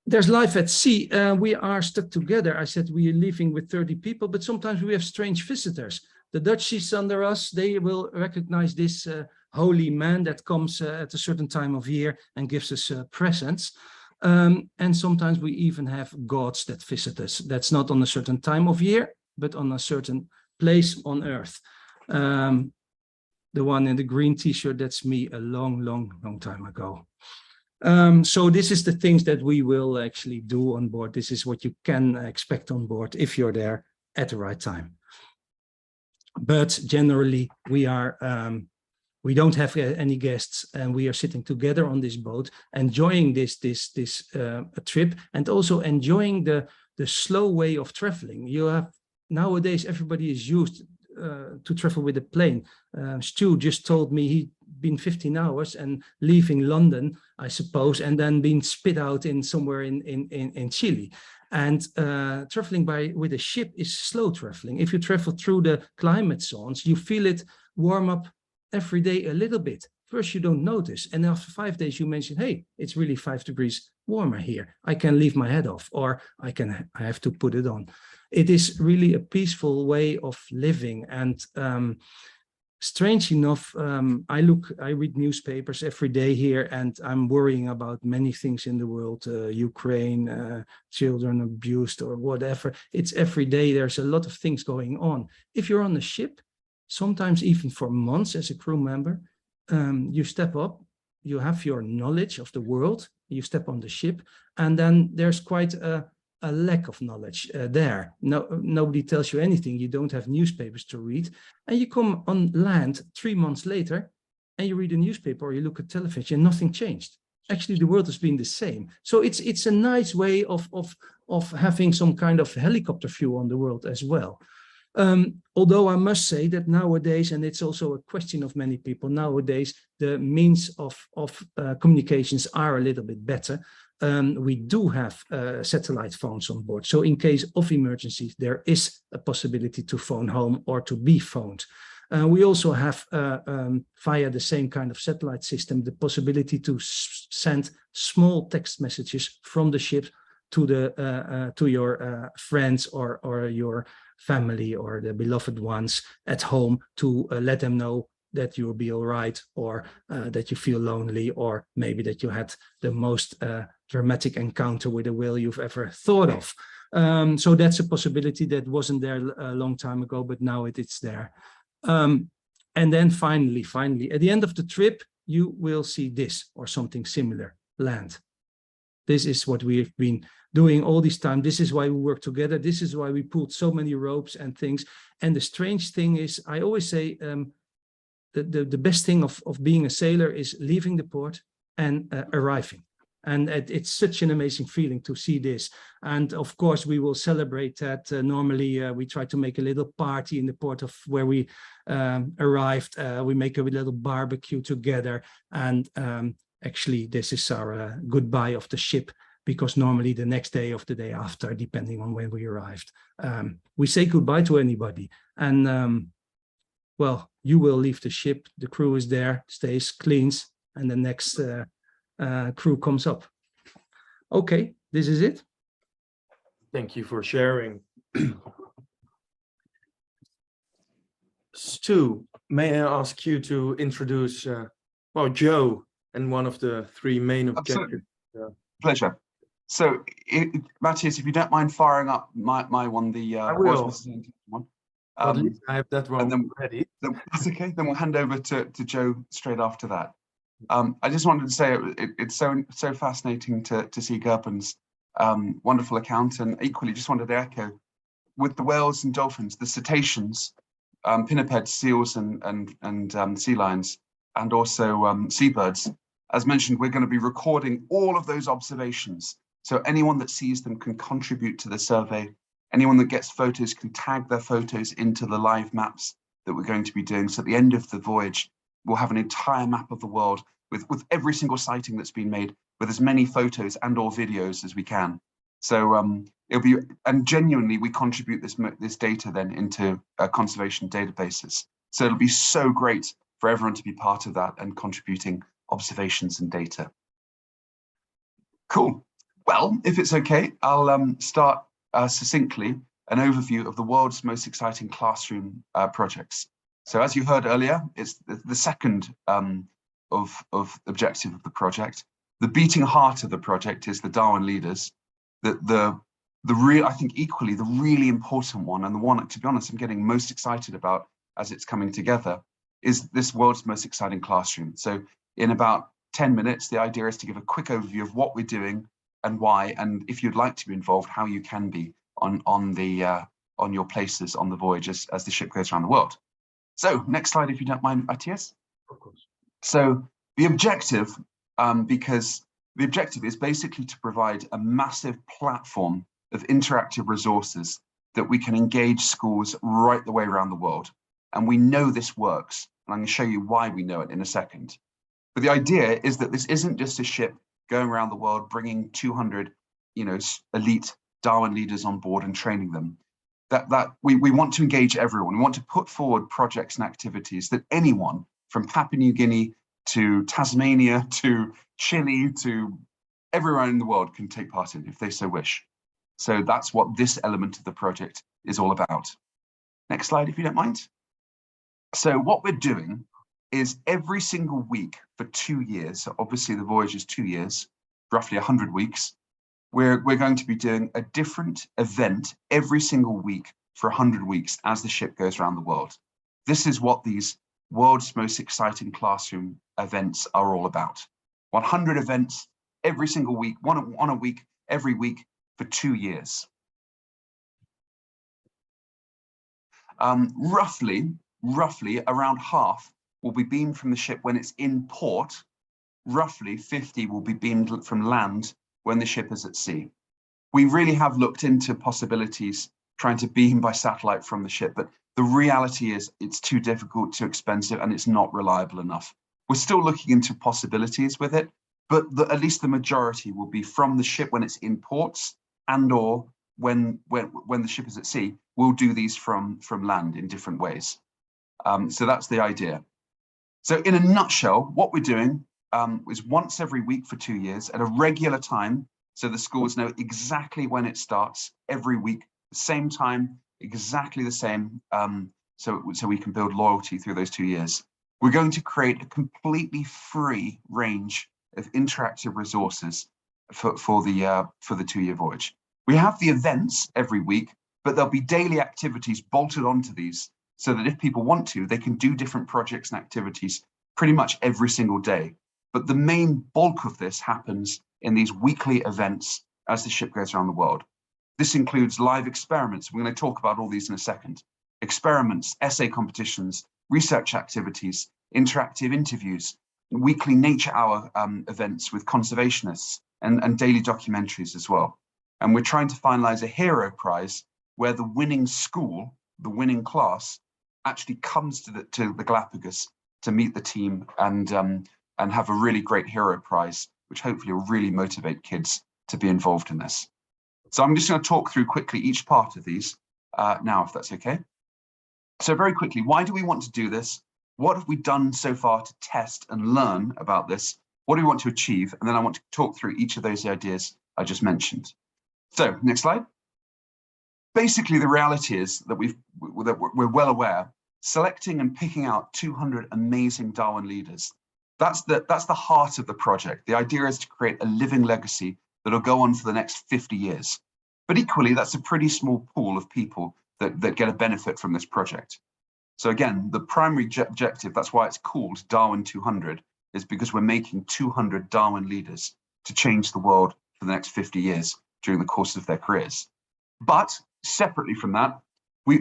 There's life at sea. We are stuck together. I said we are leaving with 30 people, but sometimes we have strange visitors. The Dutchies under us, they will recognize this holy man that comes at a certain time of year and gives us presents. And sometimes we even have gods that visit us. That's not on a certain time of year, but on a certain place on Earth. The one in the green t-shirt, that's me a long time ago. So this is the things that we will actually do on board. This is what you can expect on board if you're there at the right time. But generally, we don't have any guests, and we are sitting together on this boat, enjoying this trip, and also enjoying the slow way of traveling. You have nowadays everybody is used to travel with a plane. Stu just told me he'd been 15 hours and leaving London, I suppose, and then being spit out in somewhere in Chile. And traveling with a ship is slow traveling. If you travel through the climate zones, you feel it warm up every day a little bit. First, you don't notice. And after 5 days, you mention, hey, it's really 5 degrees warmer here. I can leave my head off, or I have to put it on. It is really a peaceful way of living. And strange enough, I read newspapers every day here, and I'm worrying about many things in the world, Ukraine, children abused or whatever. It's every day, there's a lot of things going on. If you're on a ship, sometimes even for months as a crew member, you step up, you have your knowledge of the world, you step on the ship, and then there's quite a lack of knowledge there. Nobody tells you anything. You don't have newspapers to read, and you come on land 3 months later and you read a newspaper or you look at television, nothing changed. Actually, the world has been the same. So it's a nice way of having some kind of helicopter view on the world as well. Although I must say that nowadays, and it's also a question of many people nowadays, the means of communications are a little bit better. We do have satellite phones on board. So in case of emergencies, there is a possibility to phone home or to be phoned. We also have, via the same kind of satellite system, the possibility to send small text messages from the ship to your friends or your family or the beloved ones at home to let them know that you'll be all right, or that you feel lonely, or maybe that you had the most dramatic encounter with a whale you've ever thought of. So that's a possibility that wasn't there a long time ago, but now it's there. And then finally, at the end of the trip, you will see this or something similar, land. This is what we've been doing all this time. This is why we work together. This is why we pulled so many ropes and things. And the strange thing is, I always say, the best thing of being a sailor is leaving the port and arriving. And it's such an amazing feeling to see this. And of course, we will celebrate that. Normally, we try to make a little party in the port of where we arrived. We make a little barbecue together. And actually, this is our goodbye of the ship, because normally the next day or the day after, depending on when we arrived, we say goodbye to anybody. And well, you will leave the ship, the crew is there, stays, cleans, and the next crew comes up. Okay, this is it. Thank you for sharing. Stu, may I ask you to introduce, well, Joe and one of the 3 main objectives? Pleasure. So, Matthias, if you don't mind firing up my one, the I will. One. At least I have that one ready. That's okay. Then we'll hand over to Joe straight after that. I just wanted to say it's so fascinating to see Gerben's wonderful account, and equally just wanted to echo with the whales and dolphins, the cetaceans, pinnipeds, seals, and sea lions, and also seabirds. As mentioned, we're going to be recording all of those observations. So anyone that sees them can contribute to the survey. Anyone that gets photos can tag their photos into the live maps that we're going to be doing. So at the end of the voyage, we'll have an entire map of the world with every single sighting that's been made, with as many photos and or videos as we can. So it'll be, and genuinely we contribute this data then into conservation databases. So it'll be so great for everyone to be part of that and contributing observations and data. Cool. Well, if it's okay, I'll start succinctly an overview of the world's most exciting classroom projects. So as you heard earlier, it's the second of objective of the project. The beating heart of the project is the Darwin leaders. I think equally the really important one, and the one, to be honest, I'm getting most excited about as it's coming together, is this world's most exciting classroom. So in about 10 minutes, the idea is to give a quick overview of what we're doing and why, and if you'd like to be involved, how you can be on your places on the voyage as the ship goes around the world. So next slide, if you don't mind, Matthias. Of course. So the objective, because the objective is basically to provide a massive platform of interactive resources that we can engage schools right the way around the world. And we know this works, and I'm going to show you why we know it in a second. But the idea is that this isn't just a ship going around the world bringing 200, elite Darwin leaders on board and training them. We want to engage everyone. We want to put forward projects and activities that anyone from Papua New Guinea to Tasmania to Chile to everywhere in the world can take part in if they so wish. So that's what this element of the project is all about. Next slide, if you don't mind. So what we're doing is every single week for 2 years, so obviously the voyage is 2 years, roughly 100 weeks, we're going to be doing a different event every single week for 100 weeks as the ship goes around the world. This is what these world's most exciting classroom events are all about. 100 events every single week, one a week, every week for 2 years. Roughly around half will be beamed from the ship when it's in port. Roughly 50 will be beamed from land when the ship is at sea. We really have looked into possibilities trying to beam by satellite from the ship, but the reality is it's too difficult, too expensive, and it's not reliable enough. We're still looking into possibilities with it, but at least the majority will be from the ship when it's in ports, and or when the ship is at sea. We'll do these from land in different ways. So that's the idea. So in a nutshell, what we're doing is once every week for 2 years at a regular time, so the schools know exactly when it starts every week, the same time, exactly the same, so we can build loyalty through those 2 years. We're going to create a completely free range of interactive resources for the 2-year voyage. We have the events every week, but there'll be daily activities bolted onto these so that if people want to, they can do different projects and activities pretty much every single day. But the main bulk of this happens in these weekly events as the ship goes around the world. This includes live experiments. We're going to talk about all these in a second. Experiments, essay competitions, research activities, interactive interviews, weekly nature hour events with conservationists, and daily documentaries as well. And we're trying to finalize a hero prize where the winning school, the winning class, actually comes to the Galapagos to meet the team and have a really great hero prize, which hopefully will really motivate kids to be involved in this. So I'm just going to talk through quickly each part of these now, if that's okay. So very quickly, why do we want to do this? What have we done so far to test and learn about this? What do we want to achieve? And then I want to talk through each of those ideas I just mentioned. So next slide. Basically, the reality is that we're well aware, selecting and picking out 200 amazing Darwin leaders. That's the heart of the project. The idea is to create a living legacy that'll go on for the next 50 years. But equally, that's a pretty small pool of people that get a benefit from this project. So again, the primary objective, that's why it's called Darwin200, is because we're making 200 Darwin leaders to change the world for the next 50 years during the course of their careers. But separately from that,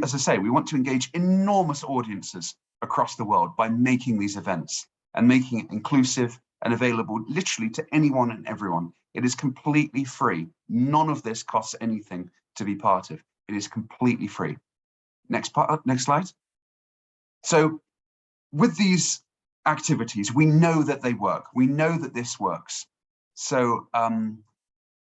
as I say, we want to engage enormous audiences across the world by making these events and making it inclusive and available literally to anyone and everyone. It is completely free. None of this costs anything to be part of. It is completely free. Next slide. So with these activities, we know that they work. We know that this works. So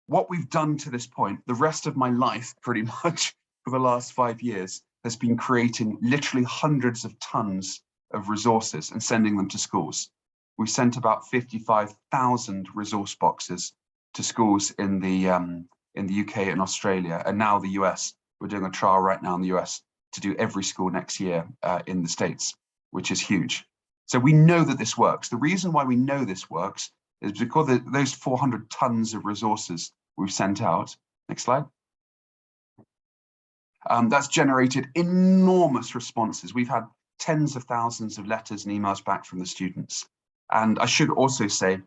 what we've done to this point, the rest of my life, pretty much for the last 5 years, has been creating literally hundreds of tons of resources and sending them to schools. We've sent about 55,000 resource boxes to schools in the UK and Australia, and now the US. We're doing a trial right now in the US to do every school next year in the States, which is huge. So we know that this works. The reason why we know this works is because of those 400 tons of resources we've sent out. Next slide. That's generated enormous responses. We've had tens of thousands of letters and emails back from the students. And I should also say,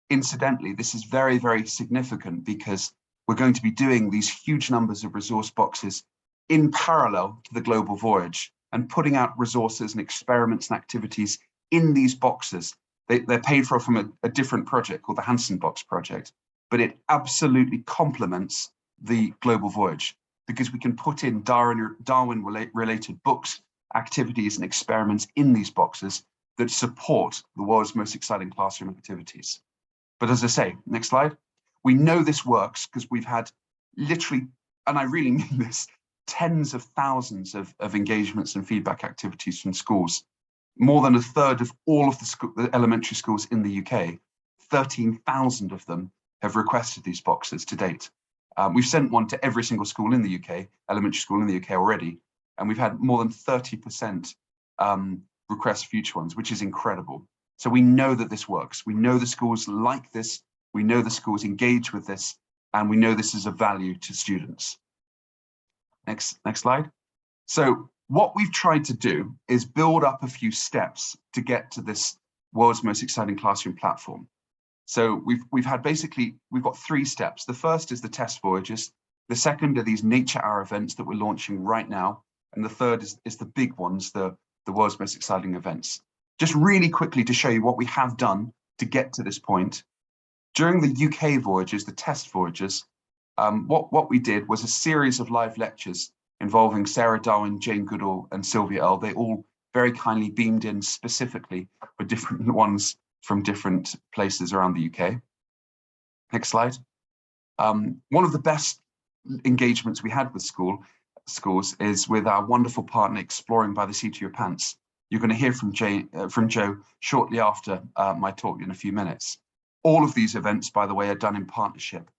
incidentally, this is very, very significant because we're going to be doing these huge numbers of resource boxes in parallel to the Global Voyage and putting out resources and experiments and activities in these boxes. They're paid for from a different project called the Hansen Box Project, but it absolutely complements the Global Voyage because we can put in Darwin-related books, activities and experiments in these boxes that support the world's most exciting classroom activities. But as I say, next slide, we know this works because we've had literally, and I really mean this, tens of thousands of engagements and feedback activities from schools. More than a third of all of the elementary schools in the UK, 13,000 of them have requested these boxes to date. We've sent one to every single school in the UK, elementary school in the UK already, and we've had more than 30% request future ones, which is incredible. So we know that this works. We know the schools like this. We know the schools engage with this, and we know this is of value to students. Next slide. So what we've tried to do is build up a few steps to get to this world's most exciting classroom platform. So we've got 3 steps. The first is the test voyages. The second are these nature hour events that we're launching right now. And the third is the big ones, the world's most exciting events. Just really quickly to show you what we have done to get to this point. During the UK voyages, the test voyages, what we did was a series of live lectures involving Sarah Darwin, Jane Goodall, and Sylvia Earle. They all very kindly beamed in specifically for different ones from different places around the UK. Next slide. One of the best engagements we had with schools is with our wonderful partner Exploring by the Seat of Your Pants. You're going to hear from Joe shortly after my talk in a few minutes. All of these events, by the way, are done in partnership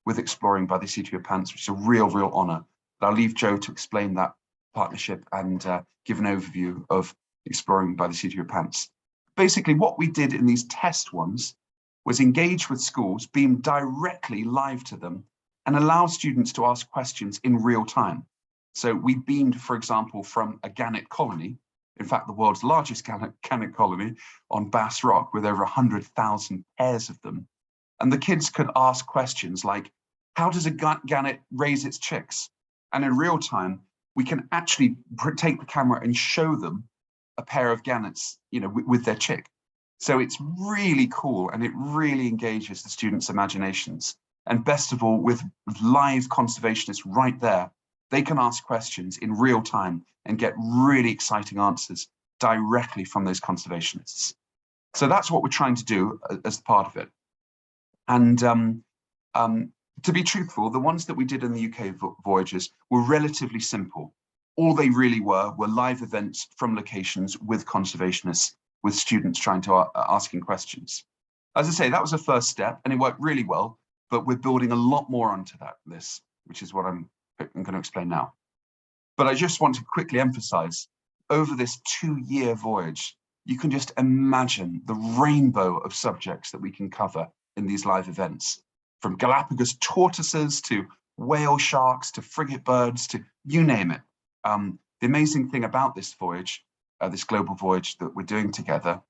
with Exploring by the Seat of Your Pants, which is a real honor. But I'll leave Joe to explain that partnership and give an overview of Exploring by the Seat of Your Pants. Basically, what we did in these test ones was engage with schools, beam directly live to them, and allow students to ask questions in real time. So we beamed, for example, from a gannet colony, in fact, the world's largest gannet colony on Bass Rock with over 100,000 pairs of them. And the kids could ask questions like, how does a gannet raise its chicks? And in real time, we can actually take the camera and show them a pair of gannets, with their chick. So it's really cool and it really engages the students' imaginations. And best of all, with live conservationists right there, they can ask questions in real time and get really exciting answers directly from those conservationists. So that's what we're trying to do as part of it. And to be truthful, the ones that we did in the UK voyages were relatively simple. All they really were live events from locations with conservationists, with students trying to asking questions. As I say, that was the first step and it worked really well, but we're building a lot more onto this, which is what I'm going to explain now. But I just want to quickly emphasize, over this 2-year voyage, you can just imagine the rainbow of subjects that we can cover in these live events, from Galapagos tortoises to whale sharks to frigate birds to you name it. The amazing thing about this voyage, this global voyage that we're doing together,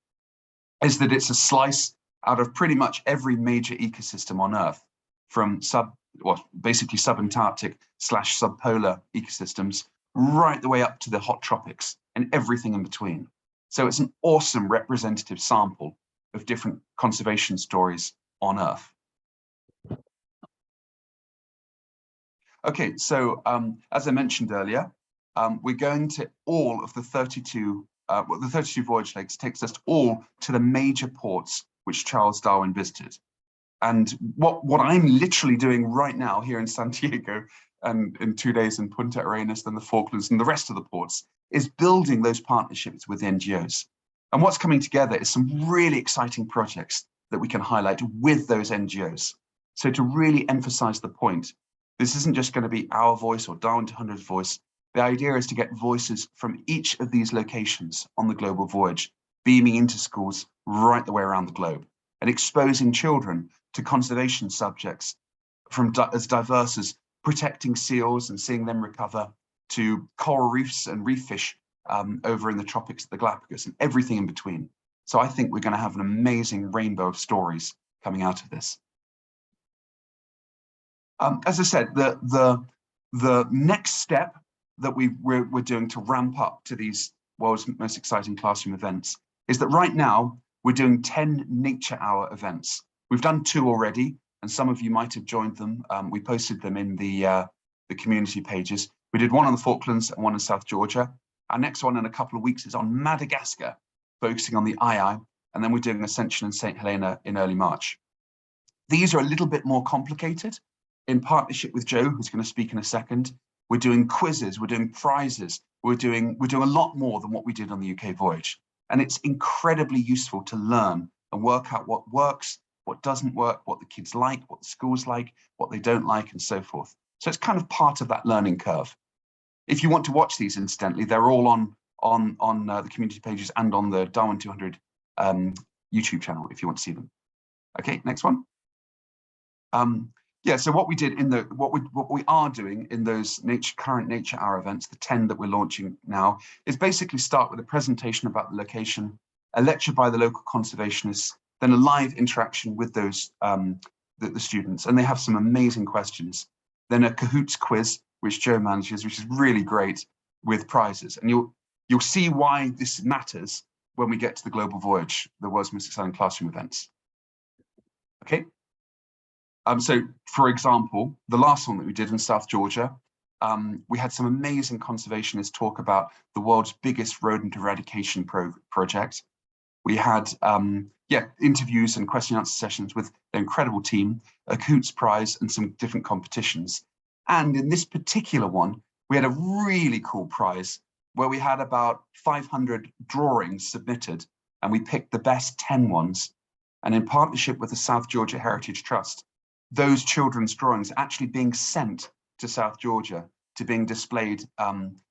is that it's a slice out of pretty much every major ecosystem on Earth, from basically subantarctic / subpolar ecosystems, right the way up to the hot tropics and everything in between. So it's an awesome representative sample of different conservation stories on Earth. Okay, so as I mentioned earlier, we're going to all of the 32, the 32 voyage legs takes us all to the major ports which Charles Darwin visited. And what I'm literally doing right now here in Santiago and in 2 days in Punta Arenas and the Falklands and the rest of the ports is building those partnerships with NGOs. And what's coming together is some really exciting projects that we can highlight with those NGOs. So to really emphasize the point, this isn't just going to be our voice or Darwin200's voice. The idea is to get voices from each of these locations on the global voyage, beaming into schools right the way around the globe. and exposing children to conservation subjects from as diverse as protecting seals and seeing them recover, to coral reefs and reef fish over in the tropics of the Galapagos, and everything in between. So I think we're going to have an amazing rainbow of stories coming out of this. As I said, the next step that we're doing to ramp up to these world's most exciting classroom events is that right now we're doing 10 nature hour events. We've done 2 already, and some of you might have joined them. We posted them in the community pages. We did one on the Falklands and one in South Georgia. Our next one in a couple of weeks is on Madagascar, focusing on the ii, and then we're doing Ascension and St. Helena in early March. These are a little bit more complicated. In partnership with Joe, who's going to speak in a second, we're doing quizzes, we're doing prizes, we're doing a lot more than what we did on the UK Voyage. And it's incredibly useful to learn and work out what works, what doesn't work, what the kids like, what the schools like, what they don't like, and so forth. So it's kind of part of that learning curve. If you want to watch these, incidentally, they're all on the community pages and on the Darwin200 YouTube channel if you want to see them. Okay, next one. Yeah, so what we did in what we are doing in those current nature hour events, the 10 that we're launching now, is basically start with a presentation about the location, a lecture by the local conservationists, then a live interaction with those the students, and they have some amazing questions. Then a Kahoots quiz, which Joe manages, which is really great, with prizes. And you'll see why this matters when we get to the Global Voyage, the world's most exciting classroom events. Okay. So, for example, the last one that we did in South Georgia, we had some amazing conservationists talk about the world's biggest rodent eradication project. We had interviews and question and answer sessions with the incredible team, a Kahoots prize, and some different competitions. And in this particular one, we had a really cool prize where we had about 500 drawings submitted, and we picked the best 10 ones. And in partnership with the South Georgia Heritage Trust, those children's drawings are actually being sent to South Georgia to being displayed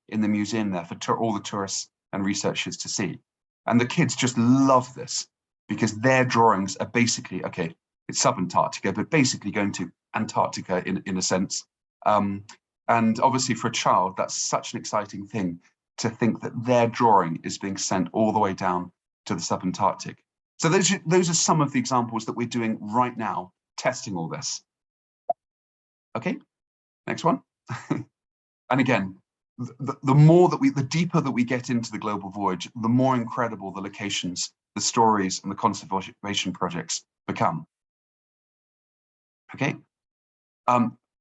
in the museum there for all the tourists and researchers to see. And the kids just love this because their drawings are basically, okay, it's sub-Antarctica, but basically going to Antarctica in a sense. And obviously for a child, that's such an exciting thing to think that their drawing is being sent all the way down to the sub-Antarctic. So those are some of the examples that we're doing right now, testing all this. Okay, next one. And again, the deeper that we get into the Global Voyage, the more incredible the locations, the stories, and the conservation projects become. Okay,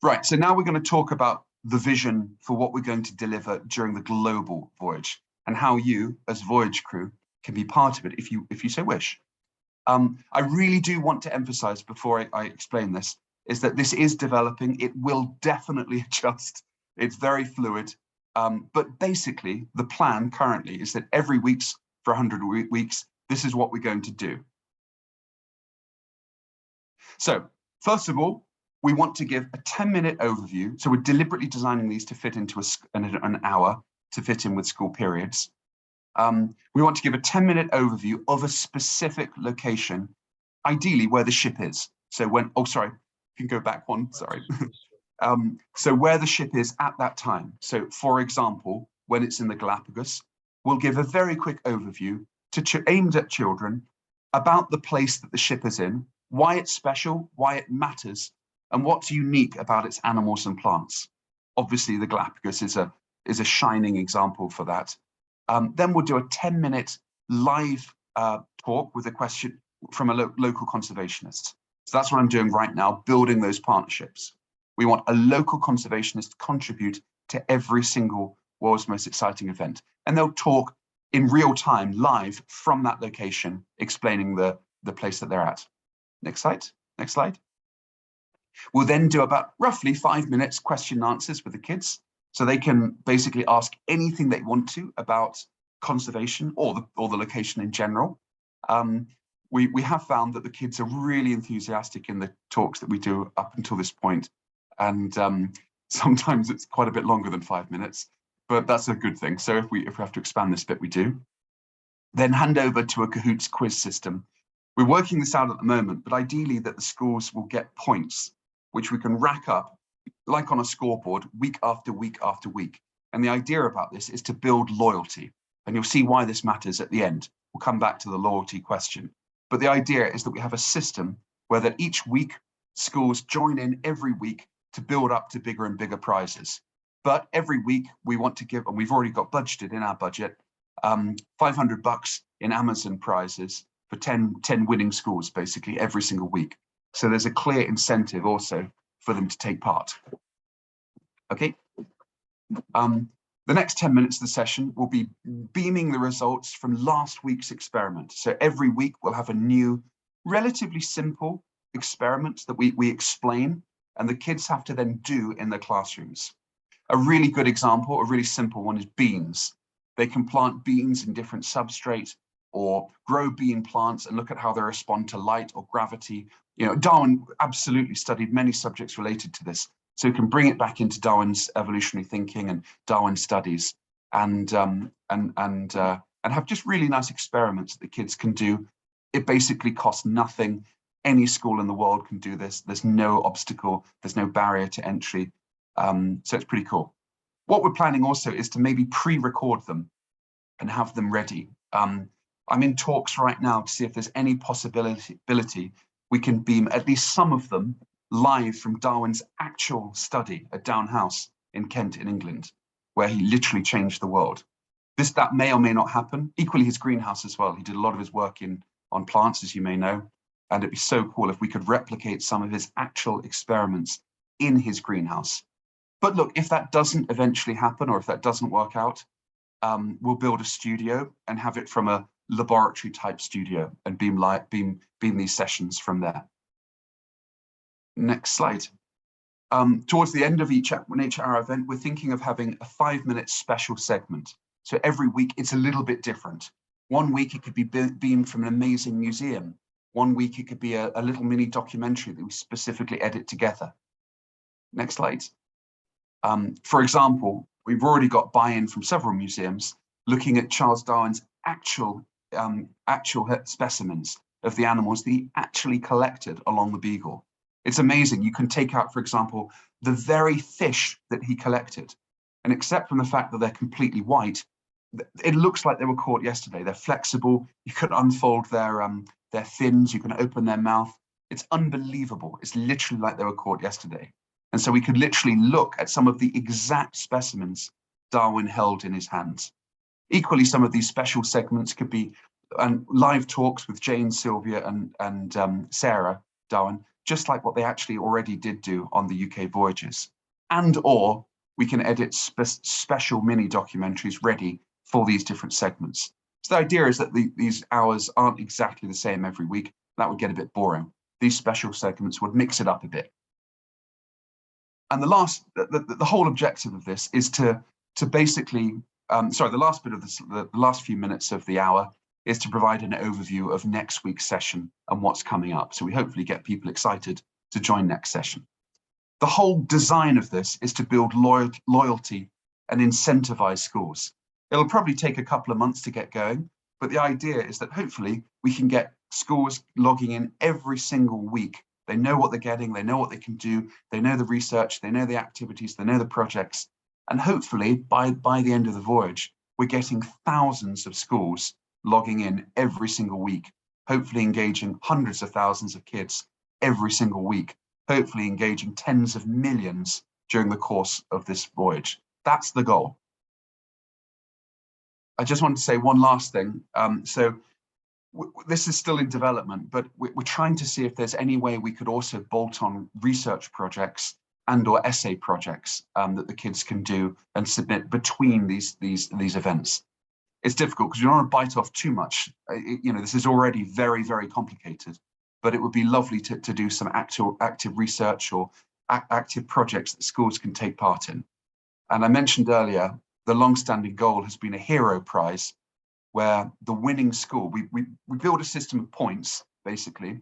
right, so now we're going to talk about the vision for what we're going to deliver during the Global Voyage and how you, as Voyage crew, can be part of it if you so wish. I really do want to emphasize before I explain this, is that this is developing. It will definitely adjust. It's very fluid. But basically, the plan currently is that every week's for 100 weeks, this is what we're going to do. So first of all, we want to give a 10-minute overview. So we're deliberately designing these to fit into an hour to fit in with school periods. We want to give a 10-minute overview of a specific location, ideally where the ship is. So when, oh, sorry, you can go back one, sorry. So where the ship is at that time. So for example, when it's in the Galapagos, we'll give a very quick overview aimed at children about the place that the ship is in, why it's special, why it matters, and what's unique about its animals and plants. Obviously, the Galapagos is a shining example for that. Then we'll do a 10-minute live talk with a question from a local conservationist. So that's what I'm doing right now, building those partnerships. We want a local conservationist to contribute to every single world's most exciting event. And they'll talk in real time, live from that location, explaining the place that they're at. Next slide, next slide. We'll then do about roughly 5 minutes question and answers with the kids. So they can basically ask anything they want to about conservation or the location in general. We have found that the kids are really enthusiastic in the talks that we do up until this point. And sometimes it's quite a bit longer than 5 minutes, but that's a good thing. So if we have to expand this bit, we do. Then hand over to a Kahoots quiz system. We're working this out at the moment, but ideally that the schools will get points, which we can rack up like on a scoreboard week after week after week. And the idea about this is to build loyalty. And you'll see why this matters at the end. We'll come back to the loyalty question. But the idea is that we have a system where that each week schools join in every week to build up to bigger and bigger prizes. But every week we want to give, and we've already got budgeted in our budget, $500 in Amazon prizes for 10 winning schools, basically every single week. So there's a clear incentive also for them to take part. Okay. The next 10 minutes of the session will be beaming the results from last week's experiment. So every week we'll have a new, relatively simple experiment that we explain, and the kids have to then do in their classrooms. A really good example, a really simple one, is beans. They can plant beans in different substrate or grow bean plants and look at how they respond to light or gravity. You know, Darwin absolutely studied many subjects related to this. So we can bring it back into Darwin's evolutionary thinking and Darwin studies, and have just really nice experiments that the kids can do. It basically costs nothing. Any school in the world can do this. There's no obstacle. There's no barrier to entry. So it's pretty cool. What we're planning also is to maybe pre-record them and have them ready. I'm in talks right now to see if there's any possibility we can beam at least some of them live from Darwin's actual study at Down House in Kent in England, where he literally changed the world. That may or may not happen. Equally his greenhouse as well. He did a lot of his work on plants, as you may know, and it'd be so cool if we could replicate some of his actual experiments in his greenhouse. But look, if that doesn't eventually happen, or if that doesn't work out, we'll build a studio and have it from a laboratory type studio and beam these sessions from there. Next slide. Towards the end of each hour event, we're thinking of having a 5-minute special segment. So every week it's a little bit different. One week it could be beamed from an amazing museum. One week it could be a little mini documentary that we specifically edit together. Next slide. For example, we've already got buy-in from several museums looking at Charles Darwin's actual specimens of the animals that he actually collected along the Beagle. It's amazing. You can take out, for example, the very fish that he collected, and except from the fact that they're completely white, it looks like they were caught yesterday. They're flexible. You can unfold their fins. You can open their mouth. It's unbelievable. It's literally like they were caught yesterday. And so we could literally look at some of the exact specimens Darwin held in his hands. Equally, some of these special segments could be live talks with Jane, Sylvia, and Sarah Darwin, just like what they actually already did do on the UK voyages. Or we can edit special mini documentaries ready for these different segments. So the idea is that these hours aren't exactly the same every week. That would get a bit boring. These special segments would mix it up a bit. And the whole objective of this is to basically, the last bit of the last few minutes of the hour is to provide an overview of next week's session and what's coming up. So we hopefully get people excited to join next session. The whole design of this is to build loyalty and incentivize schools. It'll probably take a couple of months to get going, but the idea is that hopefully we can get schools logging in every single week. They know what they're getting, they know what they can do, they know the research, they know the activities, they know the projects. And hopefully by the end of the voyage, we're getting thousands of schools logging in every single week, hopefully engaging hundreds of thousands of kids every single week, hopefully engaging tens of millions during the course of this voyage. That's the goal. I just want to say one last thing. This is still in development, but we're trying to see if there's any way we could also bolt on research projects and/or essay projects that the kids can do and submit between these events. It's difficult because you don't want to bite off too much. This is already very, very complicated, but it would be lovely to do some active research or active projects that schools can take part in. And I mentioned earlier, the long-standing goal has been a hero prize, where the winning school, we build a system of points, basically,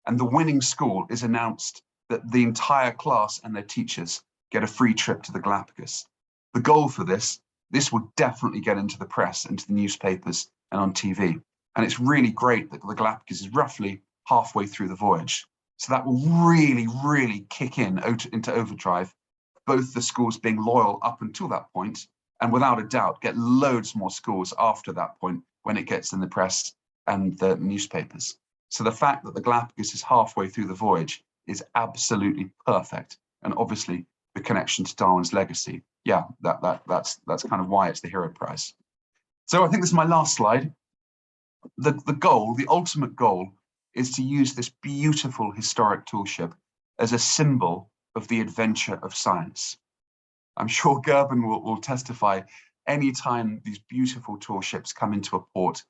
and the winning school is announced that the entire class and their teachers get a free trip to the Galapagos. The goal for this will definitely get into the press, into the newspapers and on TV. And it's really great that the Galapagos is roughly halfway through the voyage. So that will really, really kick into overdrive, both the schools being loyal up until that point, and without a doubt, get loads more schools after that point when it gets in the press and the newspapers. So the fact that the Galapagos is halfway through the voyage is absolutely perfect. And obviously the connection to Darwin's legacy. Yeah, that's kind of why it's the Hero Prize. So I think this is my last slide. The goal, the ultimate goal, is to use this beautiful historic toolship as a symbol of the adventure of science. I'm sure Gerben will testify, anytime these beautiful toolships come into a port,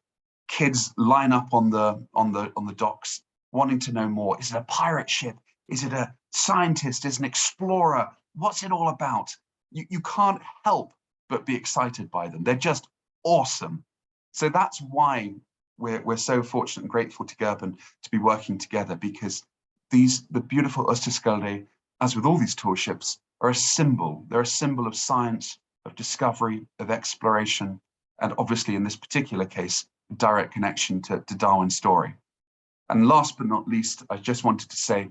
kids line up on the docks wanting to know more. Is it a pirate ship? Is it a scientist? Is it an explorer? What's it all about? You can't help but be excited by them. They're just awesome. So that's why we're so fortunate and grateful to Gerben to be working together, because the beautiful Oosterschelde, as with all these toolships, are a symbol. They're a symbol of science, of discovery, of exploration, and obviously in this particular case, a direct connection to Darwin's story. And last but not least, I just wanted to say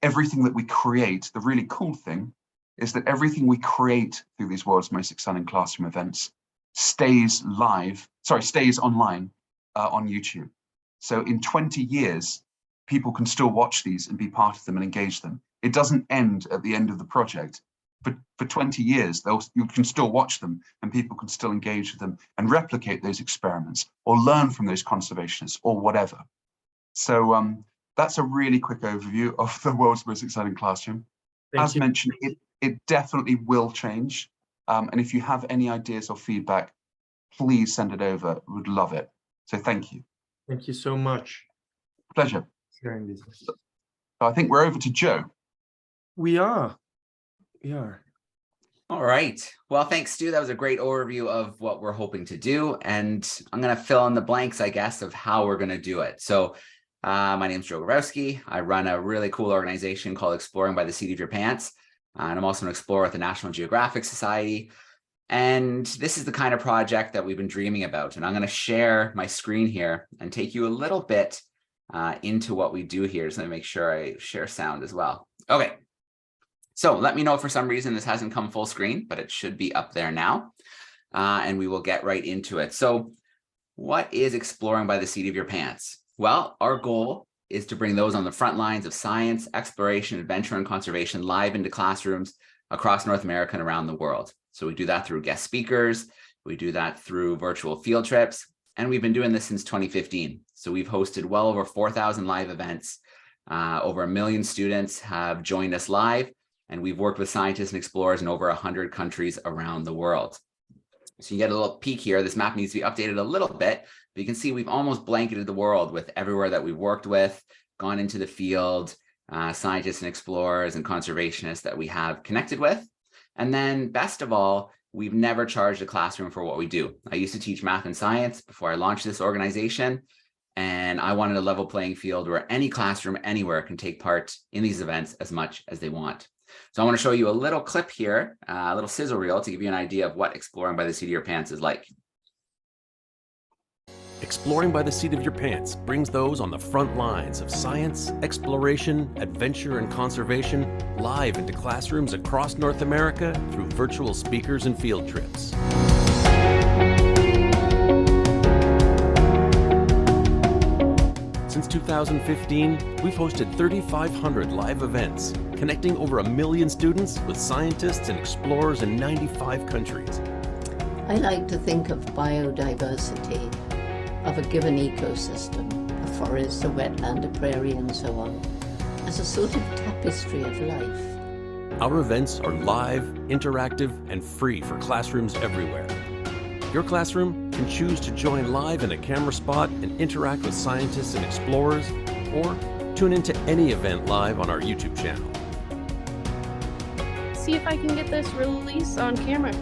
everything that we create, the really cool thing is that everything we create through these world's most exciting classroom events stays online on YouTube. So in 20 years, people can still watch these and be part of them and engage them. It doesn't end at the end of the project. For 20 years, you can still watch them and people can still engage with them and replicate those experiments or learn from those conservationists or whatever. So that's a really quick overview of the world's most exciting classroom. As mentioned, it definitely will change. And if you have any ideas or feedback, please send it over. We'd love it. So thank you. Thank you so much. Pleasure. Sharing this. So I think we're over to Joe. We are. All right. Well, thanks, Stu. That was a great overview of what we're hoping to do. And I'm going to fill in the blanks, I guess, of how we're going to do it. So my name is Joe Gorowski. I run a really cool organization called Exploring by the Seat of Your Pants. And I'm also an explorer with the National Geographic Society. And this is the kind of project that we've been dreaming about. And I'm going to share my screen here and take you a little bit into what we do here. So let me make sure I share sound as well. Okay. So let me know if for some reason this hasn't come full screen, but it should be up there now. And we will get right into it. So what is Exploring by the Seat of Your Pants? Well, our goal is to bring those on the front lines of science, exploration, adventure, and conservation live into classrooms across North America and around the world. So we do that through guest speakers. We do that through virtual field trips. And we've been doing this since 2015. So we've hosted well over 4,000 live events. Over 1 million students have joined us live. And we've worked with scientists and explorers in over 100 countries around the world. So you get a little peek here. This map needs to be updated a little bit, but you can see we've almost blanketed the world with everywhere that we've worked with, gone into the field, scientists and explorers and conservationists that we have connected with. And then best of all, we've never charged a classroom for what we do. I used to teach math and science before I launched this organization, and I wanted a level playing field where any classroom anywhere can take part in these events as much as they want. So I want to show you a little clip here, a little sizzle reel to give you an idea of what Exploring by the Seat of Your Pants is like. Exploring by the Seat of Your Pants brings those on the front lines of science, exploration, adventure, and conservation live into classrooms across North America through virtual speakers and field trips. Since 2015, we've hosted 3,500 live events, connecting over 1 million students with scientists and explorers in 95 countries. I like to think of biodiversity of a given ecosystem, a forest, a wetland, a prairie, and so on, as a sort of tapestry of life. Our events are live, interactive, and free for classrooms everywhere. Your classroom can choose to join live in a camera spot and interact with scientists and explorers, or tune into any event live on our YouTube channel. See if I can get this release on camera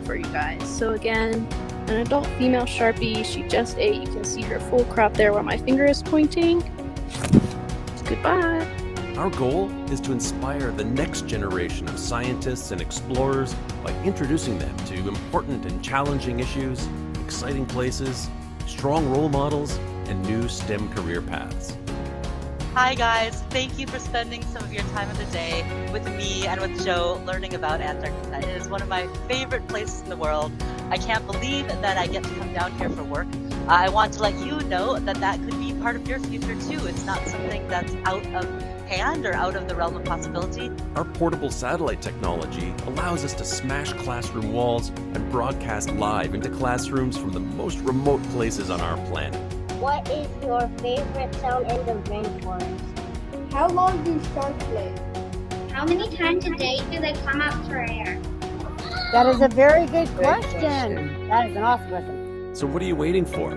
for you guys. So again, an adult female Sharpie, she just ate. You can see her full crop there where my finger is pointing. Goodbye. Our goal is to inspire the next generation of scientists and explorers by introducing them to important and challenging issues, exciting places, strong role models, and new STEM career paths. Hi guys, thank you for spending some of your time of the day with me and with Joe learning about Antarctica. It is one of my favorite places in the world. I can't believe that I get to come down here for work. I want to let you know that that could be part of your future too. It's not something that's out of hand or out of the realm of possibility. Our portable satellite technology allows us to smash classroom walls and broadcast live into classrooms from the most remote places on our planet. What is your favorite sound in the rainforest? How long do sharks live? How many times a day do they come out for air? That is a very good question. That is an awesome question. So what are you waiting for?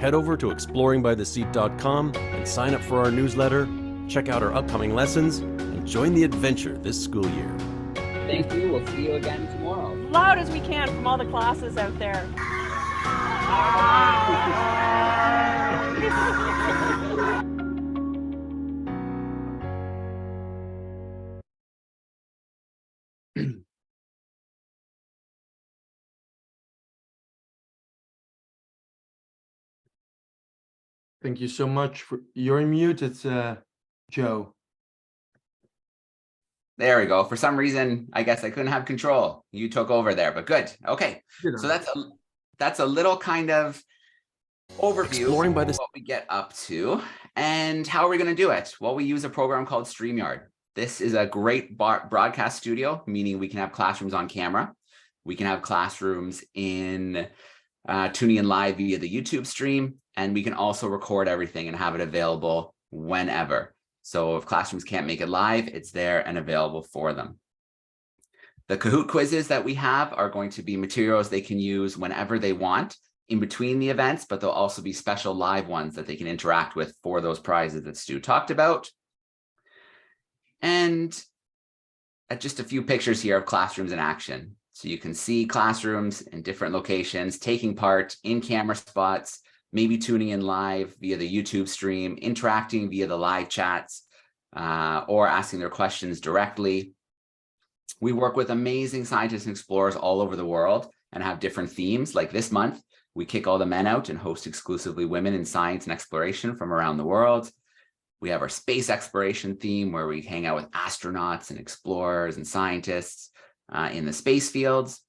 Head over to exploringbytheseat.com and sign up for our newsletter, check out our upcoming lessons, and join the adventure this school year. Thank you. We'll see you again tomorrow. Loud as we can from all the classes out there. Thank you so much. You're muted, Joe. There we go. For some reason, I guess I couldn't have control. You took over there, but good. Okay, so that's a little kind of overview of what we get up to. And how are we going to do it? Well, we use a program called StreamYard. This is a great broadcast studio, meaning we can have classrooms on camera. We can have classrooms in tuning in live via the YouTube stream, and we can also record everything and have it available whenever. So if classrooms can't make it live, it's there and available for them. The Kahoot quizzes that we have are going to be materials they can use whenever they want in between the events, but there'll also be special live ones that they can interact with for those prizes that Stu talked about. And just a few pictures here of classrooms in action. So you can see classrooms in different locations, taking part in camera spots, maybe tuning in live via the YouTube stream, interacting via the live chats, or asking their questions directly. We work with amazing scientists and explorers all over the world and have different themes. Like this month, we kick all the men out and host exclusively women in science and exploration from around the world. We have our space exploration theme where we hang out with astronauts and explorers and scientists in the space fields.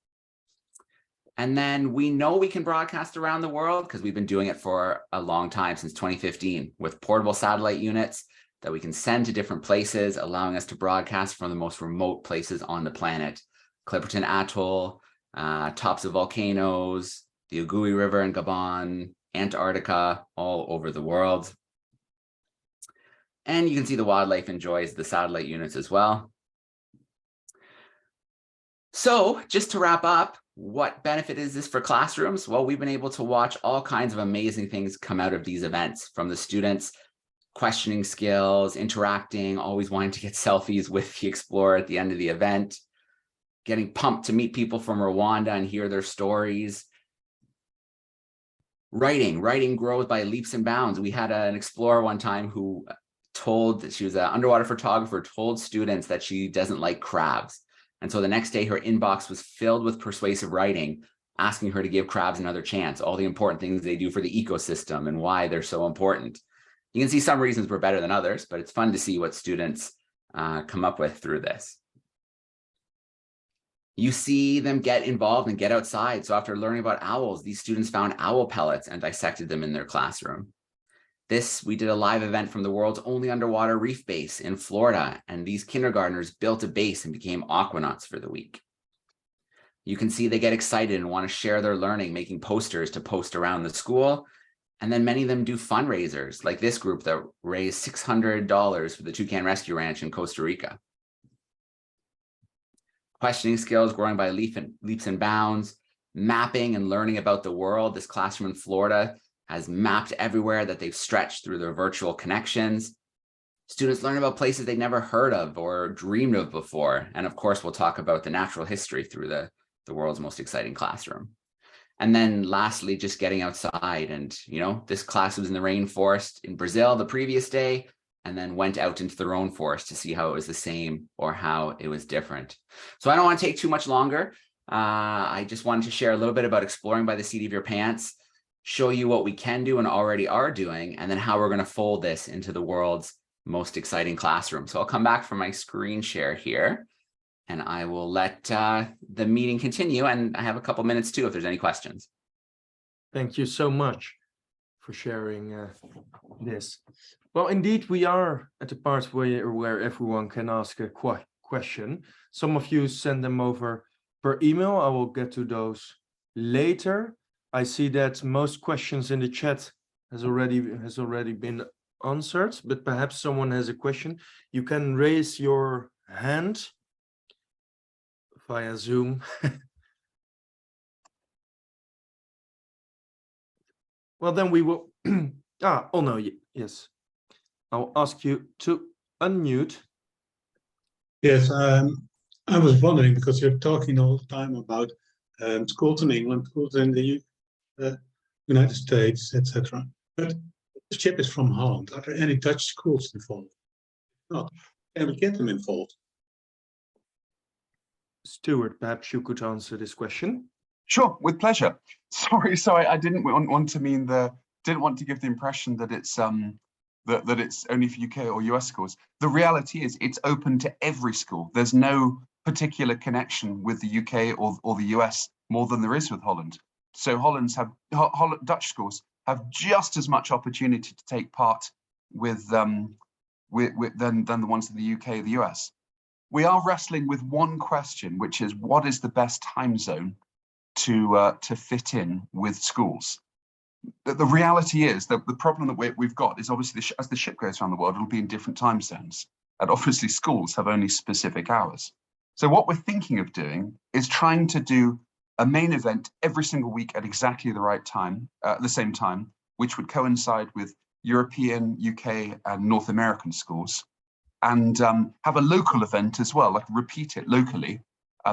And then we know we can broadcast around the world because we've been doing it for a long time, since 2015, with portable satellite units that we can send to different places, allowing us to broadcast from the most remote places on the planet. Clipperton Atoll, tops of volcanoes, the Ogooué River in Gabon, Antarctica, all over the world. And you can see the wildlife enjoys the satellite units as well. So just to wrap up, what benefit is this for classrooms? Well, we've been able to watch all kinds of amazing things come out of these events, from the students questioning skills, interacting, always wanting to get selfies with the explorer at the end of the event, getting pumped to meet people from Rwanda and hear their stories. Writing grows by leaps and bounds. We had an explorer one time who told that she was an underwater photographer, told students that she doesn't like crabs. And so the next day, her inbox was filled with persuasive writing, asking her to give crabs another chance, all the important things they do for the ecosystem and why they're so important. You can see some reasons were better than others, but it's fun to see what students come up with through this. You see them get involved and get outside. So after learning about owls, these students found owl pellets and dissected them in their classroom. We did a live event from the world's only underwater reef base in Florida, and these kindergartners built a base and became aquanauts for the week. You can see they get excited and want to share their learning, making posters to post around the school. And then many of them do fundraisers, like this group that raised $600 for the Toucan Rescue Ranch in Costa Rica. Questioning skills growing by leaps and bounds, mapping and learning about the world. This classroom in Florida has mapped everywhere that they've stretched through their virtual connections. Students learn about places they've never heard of or dreamed of before. And of course, we'll talk about the natural history through the world's most exciting classroom. And then lastly, just getting outside. And, this class was in the rainforest in Brazil the previous day, and then went out into their own forest to see how it was the same or how it was different. So I don't want to take too much longer. I just wanted to share a little bit about exploring by the seat of your pants, show you what we can do and already are doing, and then how we're going to fold this into the world's most exciting classroom. So I'll come back from my screen share here, and I will let the meeting continue. And I have a couple minutes too, if there's any questions. Thank you so much for sharing this. Well, indeed, we are at the part where everyone can ask a question. Some of you send them over per email. I will get to those later. I see that most questions in the chat has already been answered, but perhaps someone has a question. You can raise your hand via Zoom. Well, then we will. Oh no, yes. I'll ask you to unmute. Yes, I was wondering, because you're talking all the time about schools in England, schools in the United States, etc. But the ship is from Holland. Are there any Dutch schools involved? Not. Can we get them involved? Stuart, perhaps you could answer this question. Sure, with pleasure. Sorry, I didn't want to give the impression that it's that it's only for UK or US schools. The reality is it's open to every school. There's no particular connection with the UK or the US more than there is with Holland. So Dutch schools have just as much opportunity to take part with than the ones in the UK or the US. We are wrestling with one question, which is what is the best time zone to fit in with schools. The reality is that the problem that we've got is obviously as the ship goes around the world, it'll be in different time zones. And obviously schools have only specific hours. So what we're thinking of doing is trying to do a main event every single week at exactly the right time, at the same time, which would coincide with European, UK, and North American schools, and have a local event as well, like repeat it locally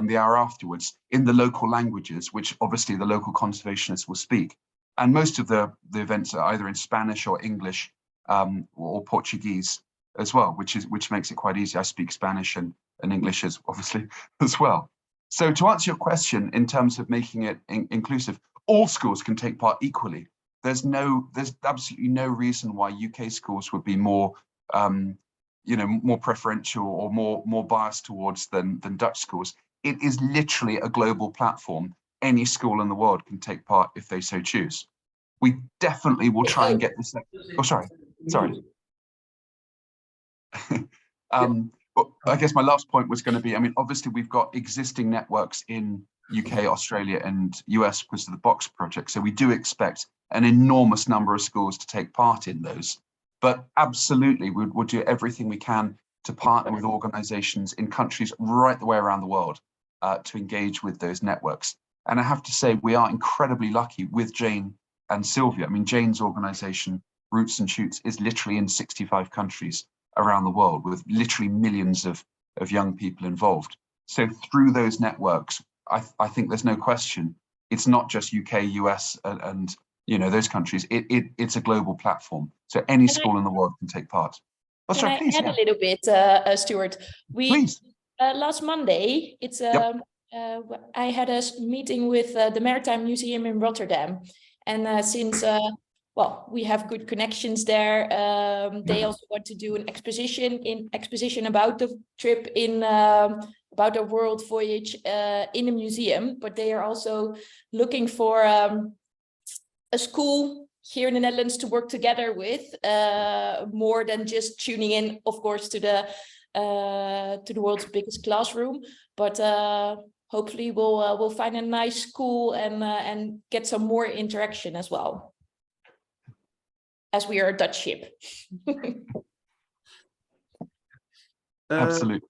the hour afterwards in the local languages, which obviously the local conservationists will speak. And most of the events are either in Spanish or English or Portuguese as well, which makes it quite easy. I speak Spanish and English obviously as well. So to answer your question in terms of making it inclusive, all schools can take part equally. There's absolutely no reason why UK schools would be more more preferential or more biased towards than Dutch schools. It is literally a global platform. Any school in the world can take part if they so choose. We definitely will try and get this. Oh, sorry. But I guess my last point was going to be, I mean, obviously we've got existing networks in UK, Australia, and US because of the Box project. So we do expect an enormous number of schools to take part in those. But absolutely, we'll do everything we can to partner with organizations in countries right the way around the world to engage with those networks. And I have to say, we are incredibly lucky with Jane and Sylvia. I mean, Jane's organization, Roots and Shoots, is literally in 65 countries around the world with literally millions of young people involved. So through those networks, I think there's no question, it's not just UK, US, and those countries. It's a global platform. So any school in the world can take part. Oh, sorry, please. Add a little bit, Stuart? Please. Last Monday, I had a meeting with the Maritime Museum in Rotterdam, and since we have good connections there, they also want to do an exposition about the trip about the World Voyage in a museum, but they are also looking for a school here in the Netherlands to work together with, more than just tuning in, of course, to the world's biggest classroom, but hopefully we'll find a nice school and get some more interaction as well, as we are a Dutch ship. Absolutely.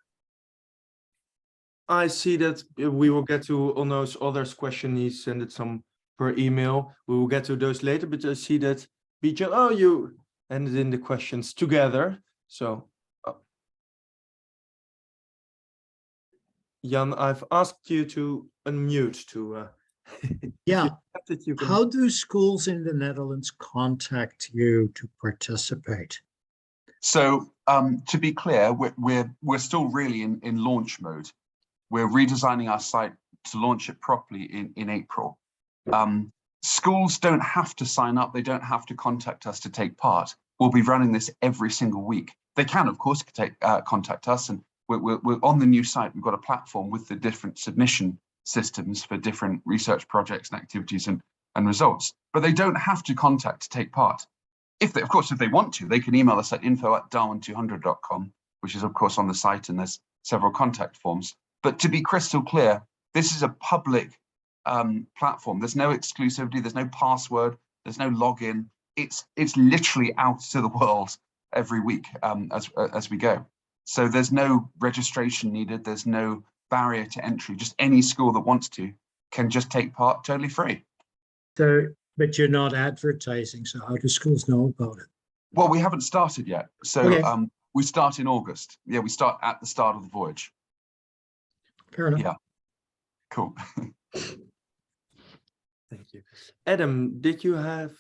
I see that we will get to Onno's other question. He sent it some per email. We will get to those later, but I see that Bijan, you ended in the questions together. So Jan, I've asked you to unmute to yeah. How do schools in the Netherlands contact you to participate? So to be clear, we're still really in launch mode. We're redesigning our site to launch it properly in April. schools don't have to sign up. They don't have to contact us to take part. We'll be running this every single week. They can, of course, contact us, and we're on the new site. We've got a platform with the different submission systems for different research projects and activities and results, but they don't have to contact to take part. If they want to, they can email us at info@darwin200.com, which is of course on the site, and there's several contact forms. But to be crystal clear, this is a public platform. There's no exclusivity, there's no password, there's no login. It's literally out to the world every week as we go. So there's no registration needed, there's no barrier to entry. Just any school that wants to can just take part totally free. So, but you're not advertising, so how do schools know about it? Well, we haven't started yet. So okay. We start in August. Yeah, we start at the start of the voyage. Fair enough. Yeah, cool. Thank you. Adam, did you have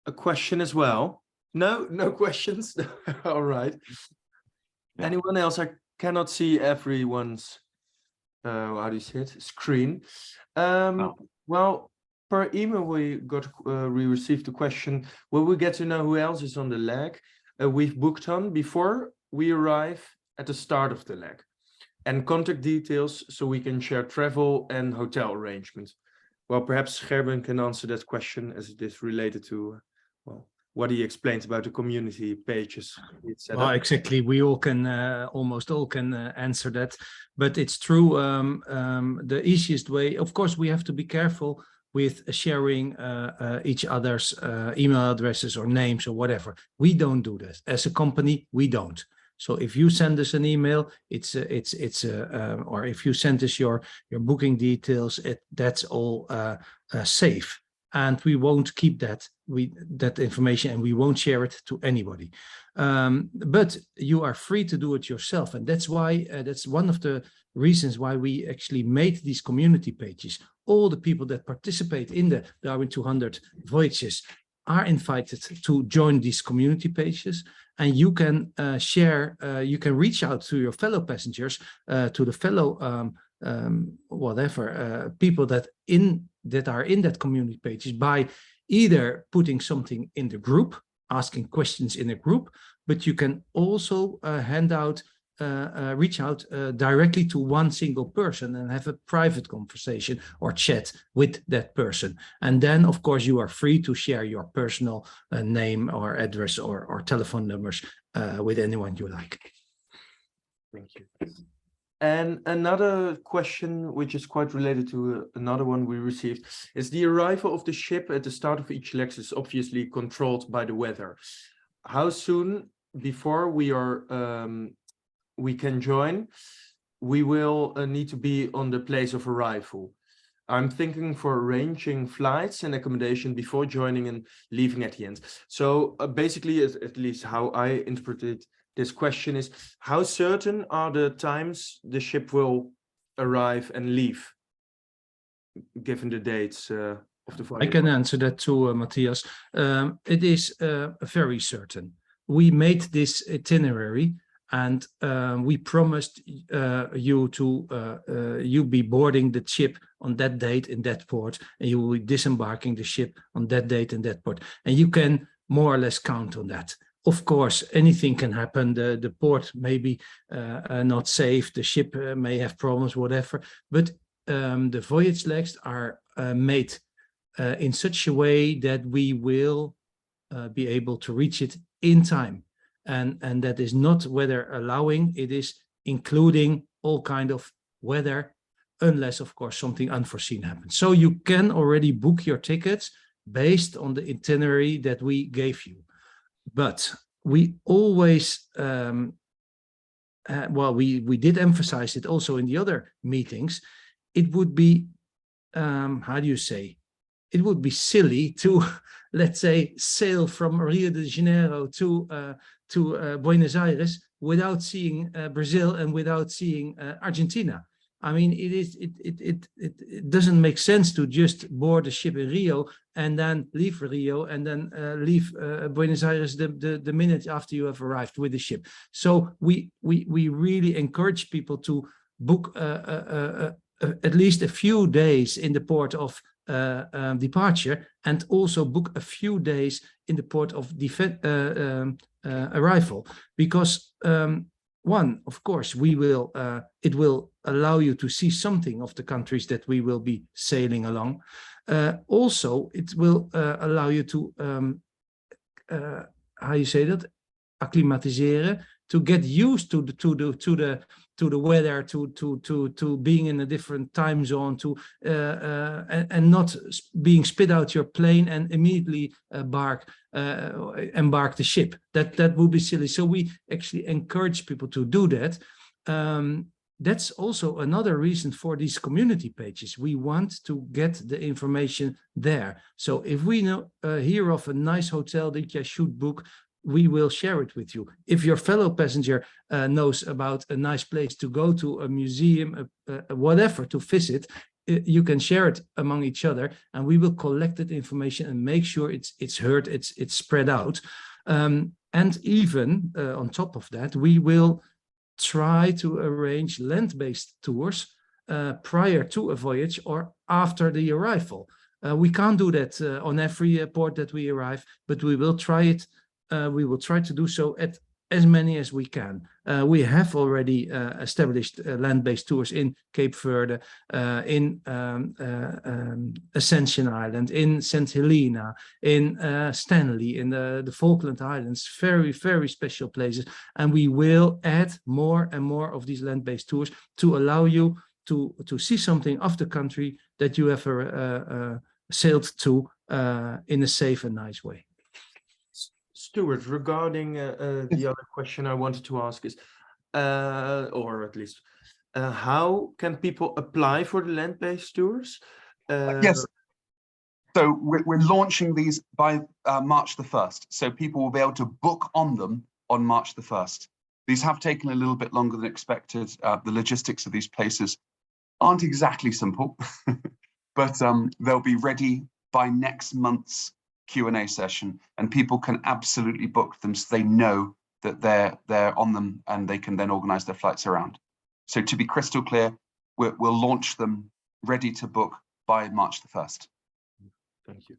a question as well? No questions? All right. Yeah. Anyone else? I cannot see everyone's, how do you say it, screen. No. Well, per email we received a question, will we get to know who else is on the leg? We've booked on before we arrive at the start of the leg, and contact details so we can share travel and hotel arrangements. Well, perhaps Gerben can answer that question as it is related to, well, what he explained about the community pages. Well, exactly. We all can, almost all can answer that, but it's true. The easiest way, of course, we have to be careful with sharing each other's email addresses or names or whatever. We don't do that as a company. We don't. So if you send us an email, or if you send us your booking details, that's all safe, and we won't keep that information, and we won't share it to anybody. But you are free to do it yourself, and that's why that's one of the reasons why we actually made these community pages. All the people that participate in the Darwin200 voyages are invited to join these community pages, and you can share, you can reach out to your fellow passengers, to the fellow people that are in that community pages by either putting something in the group, asking questions in a group, but you can also reach out directly to one single person and have a private conversation or chat with that person. And then, of course, you are free to share your personal name or address or telephone numbers with anyone you like. Thank you. And another question, which is quite related to another one we received, is the arrival of the ship at the start of each leg is obviously controlled by the weather. How soon before we can join, we will need to be on the place of arrival? I'm thinking for arranging flights and accommodation before joining and leaving at the end. So basically, at least how I interpreted this question is, how certain are the times the ship will arrive and leave, given the dates of the voyage? I can answer that too, Matthias. It is very certain. We made this itinerary, and we promised you to you be boarding the ship on that date in that port, and you will be disembarking the ship on that date in that port, and you can more or less count on that. Of course, anything can happen. The port may be not safe, the ship may have problems, whatever, but the voyage legs are made in such a way that we will be able to reach it in time. And that is not weather allowing, it is including all kind of weather, unless, of course, something unforeseen happens. So you can already book your tickets based on the itinerary that we gave you. But we always, well, we did emphasize it also in the other meetings. It would be, how do you say, it would be silly to, let's say, sail from Rio de Janeiro to Buenos Aires without seeing Brazil and without seeing Argentina. I mean, it doesn't make sense to just board a ship in Rio and then leave Rio and then leave Buenos Aires the minute after you have arrived with the ship. So we really encourage people to book at least a few days in the port of departure, and also book a few days in the port of arrival, because one, of course, it will allow you to see something of the countries that we will be sailing along. Also, it will allow you to how you say that, acclimatiseren, to get used to the weather, to being in a different time zone, and not being spit out your plane and immediately embark the ship. That would be silly. So we actually encourage people to do that. That's also another reason for these community pages. We want to get the information there. So if we hear of a nice hotel that you should book, we will share it with you. If your fellow passenger knows about a nice place to go to, a museum, whatever, to visit, you can share it among each other, and we will collect that information and make sure it's heard, it's spread out. And even on top of that, we will try to arrange land-based tours prior to a voyage or after the arrival. We can't do that on every port that we arrive, but we will try it. We will try to do so at as many as we can. We have already established land-based tours in Cape Verde, in Ascension Island, in St. Helena, in Stanley, in the Falkland Islands, very, very special places. And we will add more and more of these land-based tours to allow you to see something of the country that you have sailed to in a safe and nice way. Stuart, regarding the other question I wanted to ask is, or at least, how can people apply for the land-based tours? Yes. So we're launching these by March the 1st. So people will be able to book on them on March the 1st. These have taken a little bit longer than expected. The logistics of these places aren't exactly simple, but they'll be ready by next month's Q&A session, and people can absolutely book them so they know that they're on them and they can then organize their flights around. So to be crystal clear, we'll launch them ready to book by March the 1st. Thank you.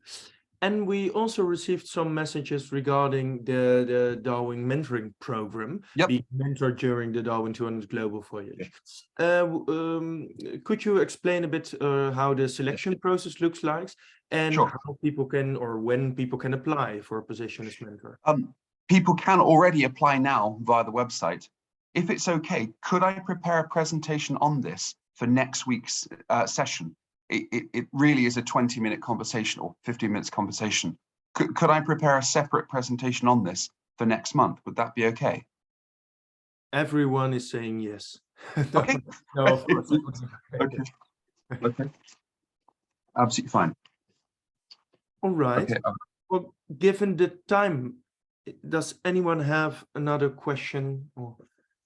And we also received some messages regarding the Darwin mentoring program, being mentored during the Darwin200 Global Voyage. Could you explain a bit how the selection process looks like, and how people can, or when people can apply for a position as mentor? People can already apply now via the website. If it's okay, could I prepare a presentation on this for next week's session? It really is a 20-minute conversation or 15 minutes conversation. Could I prepare a separate presentation on this for next month? Would that be okay? Everyone is saying yes. Okay. No, of course. Okay. Okay. Absolutely fine. All right. Okay. Well, given the time, does anyone have another question, or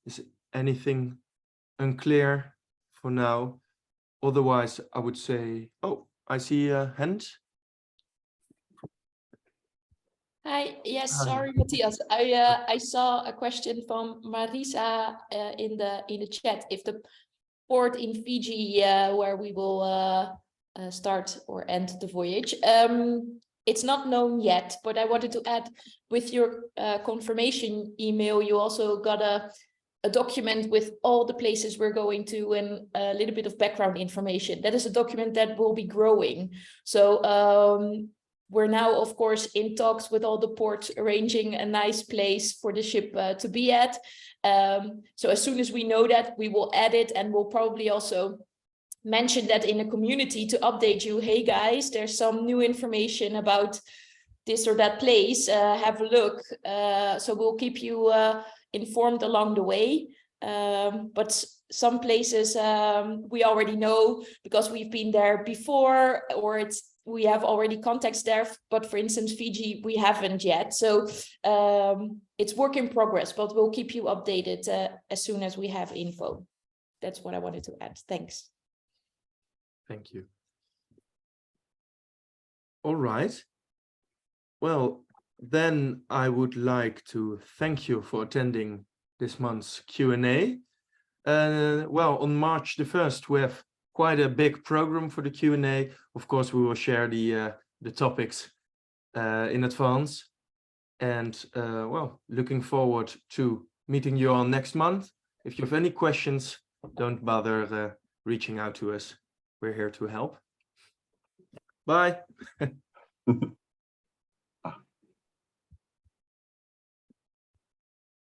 is anything unclear for now? Otherwise, I would say, oh, I see a hand. Hi, yes, sorry, Matthias. I saw a question from Marisa in the chat. If the port in Fiji, where we will start or end the voyage, it's not known yet, but I wanted to add, with your confirmation email, you also got a document with all the places we're going to and a little bit of background information. That is a document that will be growing. So we're now, of course, in talks with all the ports, arranging a nice place for the ship to be at. So as soon as we know that, we will add it, and we'll probably also mention that in the community to update you. Hey guys, there's some new information about this or that place. Have a look. So we'll keep you informed along the way. But some places we already know because we've been there before, or we have already contacts there. But for instance, Fiji, we haven't yet. So it's work in progress, but we'll keep you updated as soon as we have info. That's what I wanted to add. Thanks. Thank you. All right. Well, then I would like to thank you for attending this month's Q&A. Well, on March the 1st, we have quite a big program for the Q&A. Of course, we will share the topics in advance. And well, looking forward to meeting you all next month. If you have any questions, don't bother reaching out to us. We're here to help. Bye.